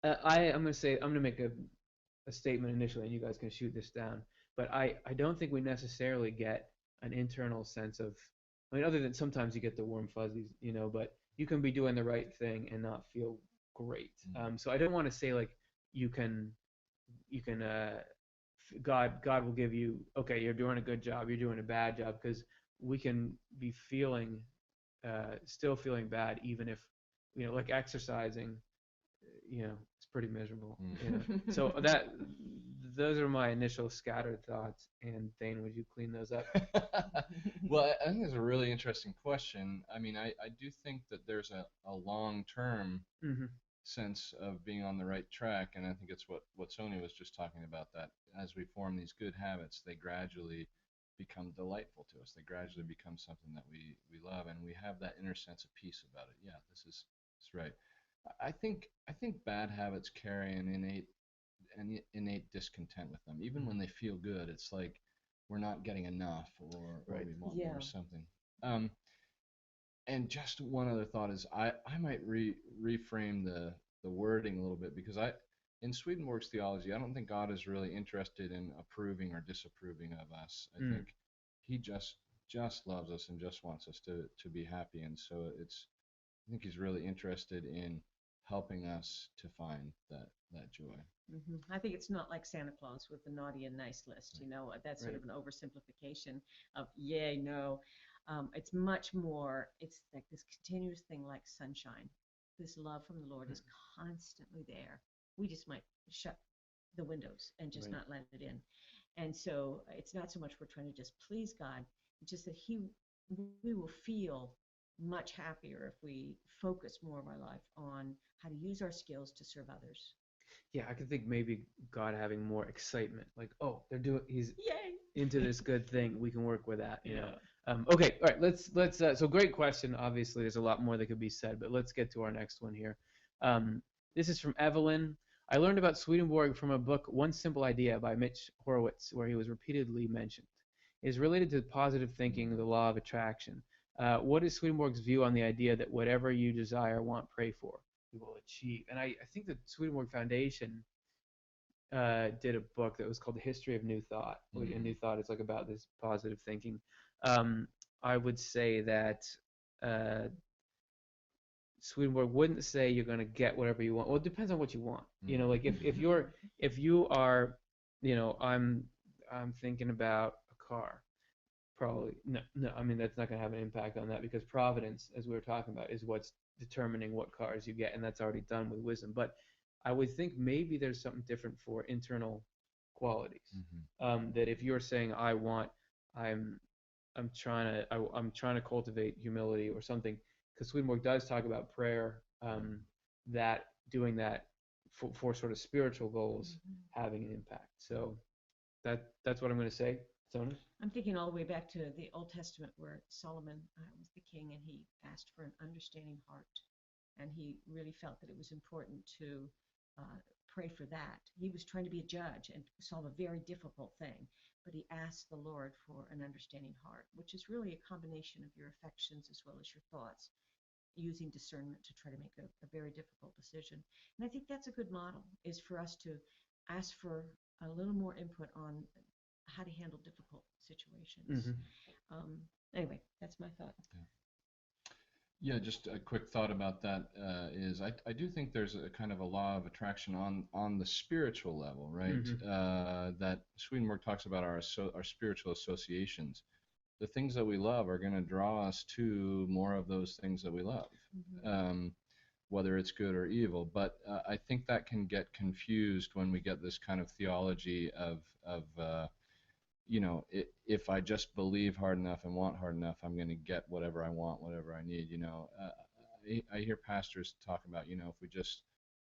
gonna make a statement initially, and you guys can shoot this down. But I don't think we necessarily get an internal sense of, other than sometimes you get the warm fuzzies, but you can be doing the right thing and not feel great. So I don't want to say like you can God will give you, okay, you're doing a good job, you're doing a bad job, because we can be still feeling bad, even if, like exercising, it's pretty miserable. So those are my initial scattered thoughts. And Thane, would you clean those up? Well, I think it's a really interesting question. I mean, I do think that there's a long-term sense of being on the right track, and I think it's what Soni was just talking about, that as we form these good habits, they gradually become delightful to us. They gradually become something that we love, and we have that inner sense of peace about it. Yeah, this is right. I think bad habits carry an innate discontent with them. Even when they feel good, it's like we're not getting enough, or we want more or something. And just one other thought is I might reframe the wording a little bit, because in Swedenborg's theology, I don't think God is really interested in approving or disapproving of us. I think he just loves us and just wants us to be happy. And so I think he's really interested in helping us to find that joy. I think it's not like Santa Claus with the naughty and nice list. That's sort of an oversimplification of yay, no. It's much more, it's like this continuous thing like sunshine. This love from the Lord is constantly there. We just might shut the windows and just not let it in. And so it's not so much we're trying to just please God, it's just that we will feel much happier if we focus more of our life on how to use our skills to serve others. Yeah, I could think maybe God having more excitement, like, oh, he's yay into this good thing. We can work with that, Okay, all right. Let's. So great question. Obviously, there's a lot more that could be said, but let's get to our next one here. This is from Evelyn. I learned about Swedenborg from a book, One Simple Idea, by Mitch Horowitz, where he was repeatedly mentioned. It is related to positive thinking, the law of attraction. What is Swedenborg's view on the idea that whatever you desire, want, pray for, you will achieve? And I think the Swedenborg Foundation did a book that was called The History of New Thought. And New Thought is like about this positive thinking. I would say that Swedenborg wouldn't say you're going to get whatever you want. Well, it depends on what you want. Like if you are, I'm thinking about a car. Probably no. I mean, that's not going to have an impact on that, because providence, as we were talking about, is what's determining what cars you get, and that's already done with wisdom. But I would think maybe there's something different for internal qualities. That if you're saying I'm trying to cultivate humility or something, because Swedenborg does talk about prayer, that doing that for sort of spiritual goals having an impact. So that's what I'm going to say. Soni? I'm thinking all the way back to the Old Testament, where Solomon was the king, and he asked for an understanding heart, and he really felt that it was important to pray for that. He was trying to be a judge and solve a very difficult thing, but he asked the Lord for an understanding heart, which is really a combination of your affections as well as your thoughts, using discernment to try to make a very difficult decision. And I think that's a good model, is for us to ask for a little more input on how to handle difficult situations. Anyway, that's my thought. Yeah, just a quick thought about that is I do think there's a kind of a law of attraction on the spiritual level, right? That Swedenborg talks about our spiritual associations. The things that we love are going to draw us to more of those things that we love, whether it's good or evil. But I think that can get confused when we get this kind of theology of if I just believe hard enough and want hard enough, I'm going to get whatever I want, whatever I need. I hear pastors talk about, if we just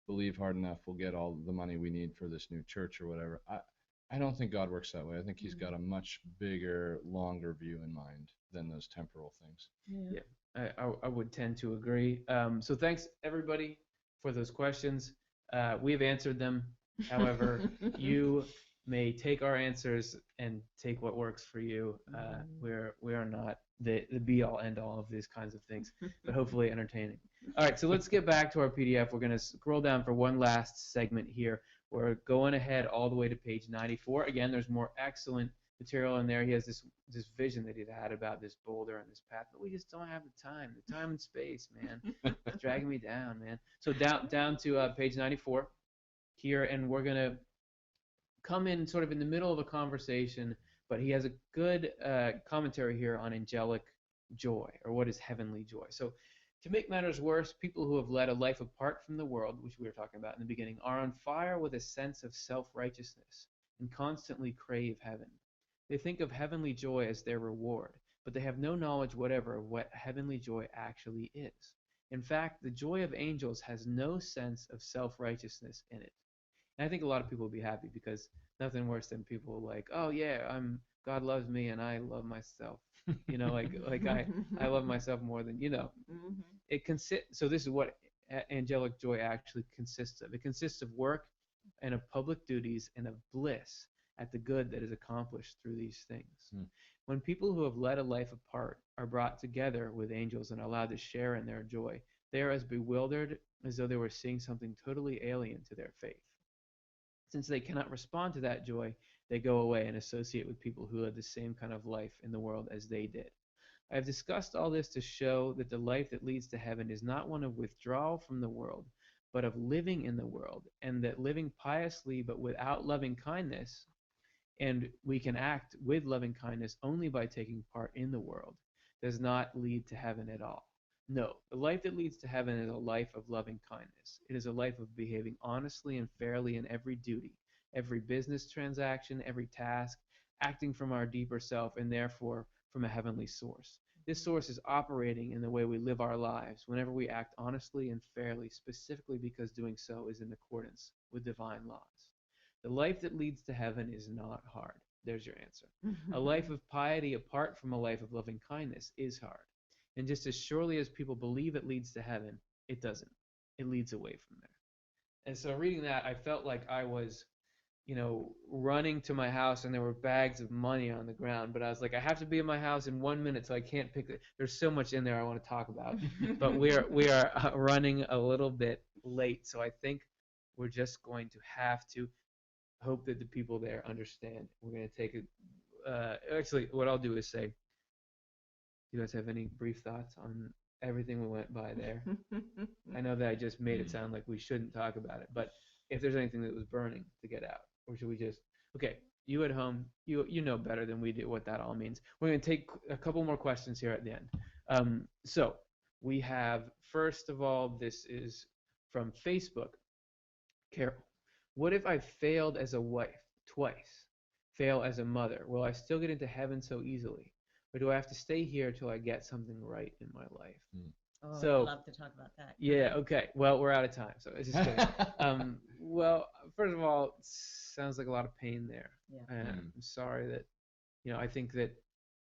believe hard enough, we'll get all the money we need for this new church or whatever. I don't think God works that way. I think he's got a much bigger, longer view in mind than those temporal things. Yeah, I would tend to agree. So thanks, everybody, for those questions. We've answered them. However, you may take our answers and take what works for you. We are not the be-all, end-all of these kinds of things, but hopefully entertaining. All right, so let's get back to our PDF. We're going to scroll down for one last segment here. We're going ahead all the way to page 94. Again, there's more excellent material in there. He has this vision that he'd had about this boulder and this path, but we just don't have the time and space, man. It's dragging me down, man. So down to page 94 here, and we're going to come in sort of in the middle of a conversation, but he has a good commentary here on angelic joy, or what is heavenly joy. So to make matters worse, people who have led a life apart from the world, which we were talking about in the beginning, are on fire with a sense of self-righteousness and constantly crave heaven. They think of heavenly joy as their reward, but they have no knowledge whatever of what heavenly joy actually is. In fact, the joy of angels has no sense of self-righteousness in it. And I think a lot of people will be happy, because nothing worse than people like, oh yeah, God loves me and I love myself. I love myself more than It consists. So this is what angelic joy actually consists of. It consists of work and of public duties and of bliss at the good that is accomplished through these things. When people who have led a life apart are brought together with angels and are allowed to share in their joy, they are as bewildered as though they were seeing something totally alien to their faith. Since they cannot respond to that joy, they go away and associate with people who led the same kind of life in the world as they did. I have discussed all this to show that the life that leads to heaven is not one of withdrawal from the world, but of living in the world, and that living piously but without loving kindness, and we can act with loving kindness only by taking part in the world, does not lead to heaven at all. No, the life that leads to heaven is a life of loving kindness. It is a life of behaving honestly and fairly in every duty, every business transaction, every task, acting from our deeper self and therefore from a heavenly source. This source is operating in the way we live our lives whenever we act honestly and fairly, specifically because doing so is in accordance with divine laws. The life that leads to heaven is not hard. There's your answer. A life of piety apart from a life of loving kindness is hard. And just as surely as people believe it leads to heaven, it doesn't. It leads away from there. And so reading that, I felt like I was, running to my house and there were bags of money on the ground. But I was like, I have to be in my house in 1 minute, so I can't pick it. There's so much in there I want to talk about. But we are running a little bit late. So I think we're just going to have to hope that the people there understand. We're going to take it. Actually, what I'll do is say, do you guys have any brief thoughts on everything we went by there? I know that I just made it sound like we shouldn't talk about it, but if there's anything that was burning to get out, or should we just, okay, you at home, you know better than we do what that all means. We're going to take a couple more questions here at the end. So we have, first of all, this is from Facebook. Carol, what if I failed as a wife twice, fail as a mother? Will I still get into heaven so easily? Or do I have to stay here till I get something right in my life? Oh, So, I'd love to talk about that. Yeah, okay. Well, we're out of time, so it's just kidding. Well, first of all, it sounds like a lot of pain there. Yeah. I'm sorry that, I think that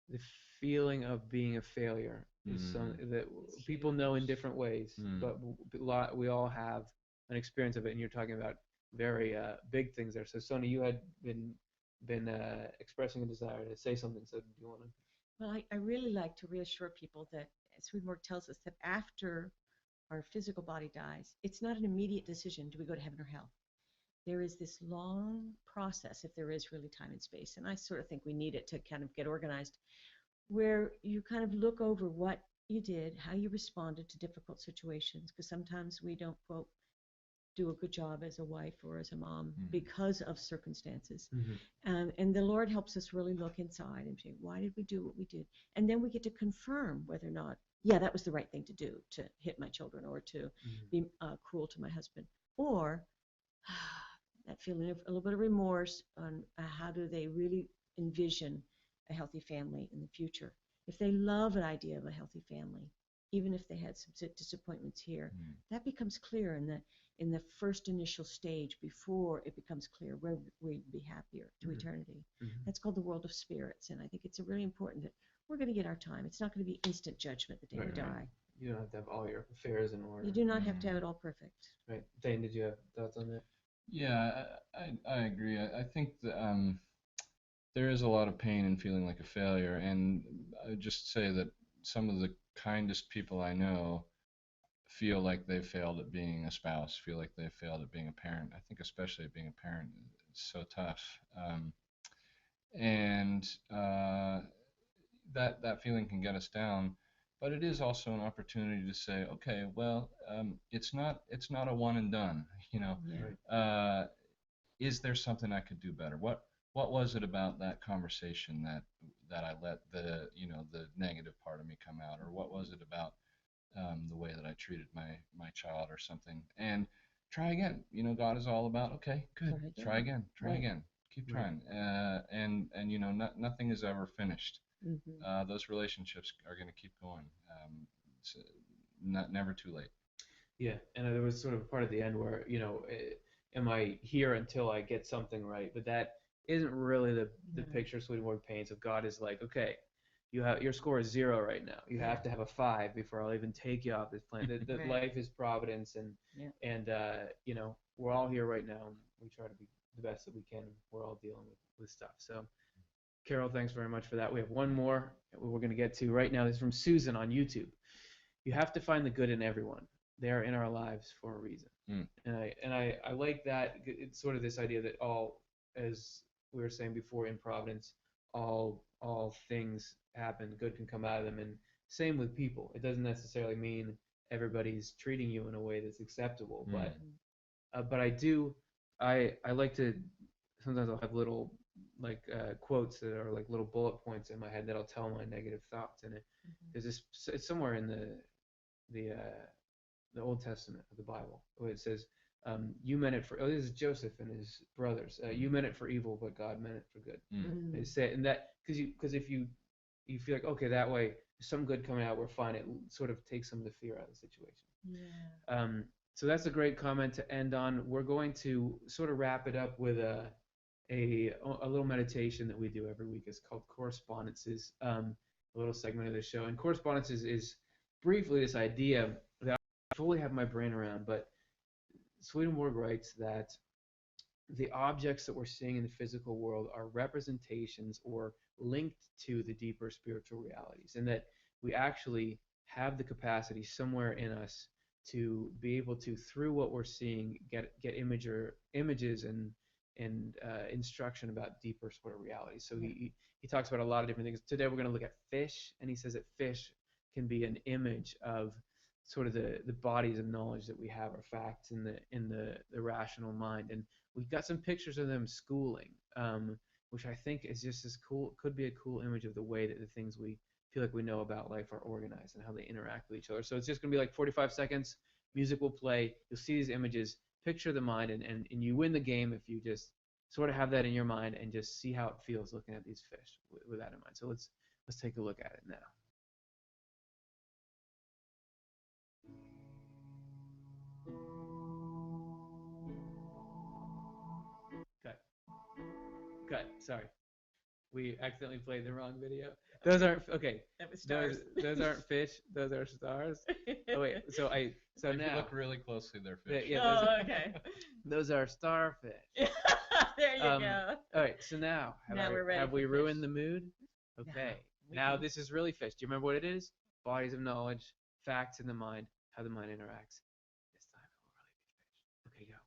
the feeling of being a failure is something that people know in different ways, but we all have an experience of it, and you're talking about very big things there. So, Soni, you had been expressing a desire to say something, so do you want to? Well, I really like to reassure people that Swedenborg tells us that after our physical body dies, it's not an immediate decision, do we go to heaven or hell? There is this long process, if there is really time and space, and I sort of think we need it to kind of get organized, where you kind of look over what you did, how you responded to difficult situations, because sometimes we don't, quote, do a good job as a wife or as a mom because of circumstances. And the Lord helps us really look inside and say, why did we do what we did? And then we get to confirm whether or not, yeah, that was the right thing to do, to hit my children or to be cruel to my husband. Or that feeling of a little bit of remorse on how do they really envision a healthy family in the future. If they love an idea of a healthy family, even if they had some disappointments here, that becomes clear in the first initial stage before it becomes clear where we'd be happier to eternity. That's called the world of spirits, and I think it's really important that we're going to get our time. It's not going to be instant judgment the day we die. You don't have to have all your affairs in order. You do not have to have it all perfect. Right. Thane, did you have thoughts on that? Yeah, I agree. I think that there is a lot of pain in feeling like a failure, and I would just say that some of the kindest people I know feel like they've failed at being a spouse, feel like they've failed at being a parent. I think especially at being a parent, it's so tough. And that feeling can get us down, but it is also an opportunity to say, okay, well, it's not a one and done. Is there something I could do better? What was it about that conversation that I let the negative part of me come out, or what was it about the way that I treated my child or something? And try again. God is all about, okay, good, try again, keep trying. And nothing is ever finished. Those relationships are going to keep going. It's never too late. Yeah, and there was sort of a part at the end where, am I here until I get something right? But that isn't really the picture Swedenborg paints of God is like, okay, your score is 0 right now. You have to have a 5 before I'll even take you off this planet. That life is providence, and we're all here right now. We try to be the best that we can. We're all dealing with stuff. So, Carol, thanks very much for that. We have one more we're going to get to right now. This is from Susan on YouTube. You have to find the good in everyone. They are in our lives for a reason. And I like that. It's sort of this idea that all, as we were saying before, in providence, all things happen. Good can come out of them. And same with people. It doesn't necessarily mean everybody's treating you in a way that's acceptable. But I like to, sometimes I'll have little quotes that are like little bullet points in my head that'll tell my negative thoughts. And there's this, it's somewhere in the Old Testament of the Bible where it says, you meant it for, this is Joseph and his brothers, you meant it for evil, but God meant it for good. They say, and that, because if you feel like, okay, that way there's some good coming out, we're fine, it sort of takes some of the fear out of the situation. So that's a great comment to end on. We're going to sort of wrap it up with a little meditation that we do every week. It's called Correspondences, a little segment of the show. And Correspondences is briefly this idea that I fully have my brain around, but Swedenborg writes that the objects that we're seeing in the physical world are representations or linked to the deeper spiritual realities, and that we actually have the capacity somewhere in us to be able to, through what we're seeing, get images and instruction about deeper sort of realities. So he talks about a lot of different things. Today we're going to look at fish, and he says that fish can be an image of sort of the bodies of knowledge that we have, our facts in the rational mind. And we've got some pictures of them schooling, which I think is just as cool, could be a cool image of the way that the things we feel like we know about life are organized and how they interact with each other. So it's just going to be like 45 seconds, music will play, you'll see these images, picture the mind, and you win the game if you just sort of have that in your mind and just see how it feels looking at these fish with that in mind. So let's take a look at it now. Cut. Sorry. We accidentally played the wrong video. Those aren't, okay. That was stars. Those aren't fish. Those are stars. Oh wait. So if now. You look really closely, they're fish. Okay. Those are starfish. There you go. All right. So now have we ruined the mood? Okay. Now this is really fish. Do you remember what it is? Bodies of knowledge, facts in the mind, how the mind interacts. This time it will really be fish. Okay, go.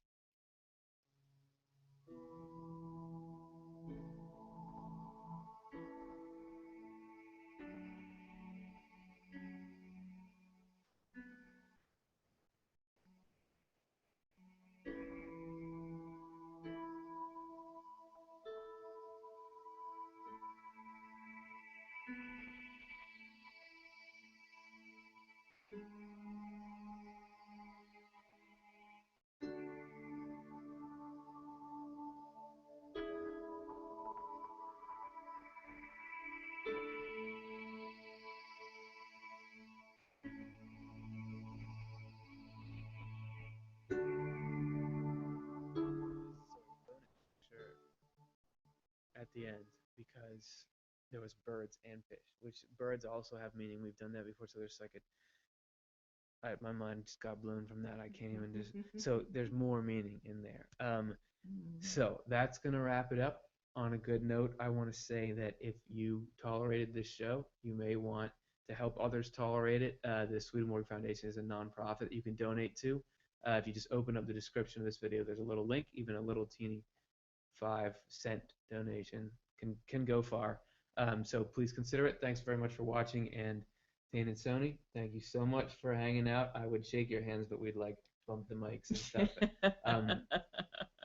the end because there was birds and fish, which birds also have meaning. We've done that before, so there's like my mind just got blown from that. I can't even just. So there's more meaning in there. So that's gonna wrap it up on a good note. I want to say that if you tolerated this show, you may want to help others tolerate it. The Swedenborg Foundation is a nonprofit that you can donate to. If you just open up the description of this video, there's a little link. Even a little teeny 5-cent donation can go far. So please consider it. Thanks very much for watching. And Thane and Soni, thank you so much for hanging out. I would shake your hands, but we'd like bump the mics and stuff.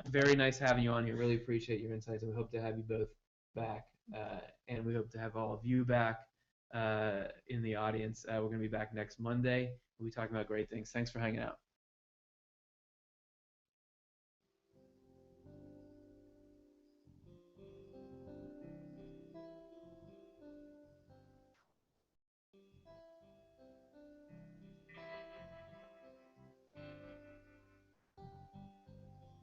Very nice having you on here. Really appreciate your insights, and we hope to have you both back. And we hope to have all of you back in the audience. We're going to be back next Monday. We'll be talking about great things. Thanks for hanging out.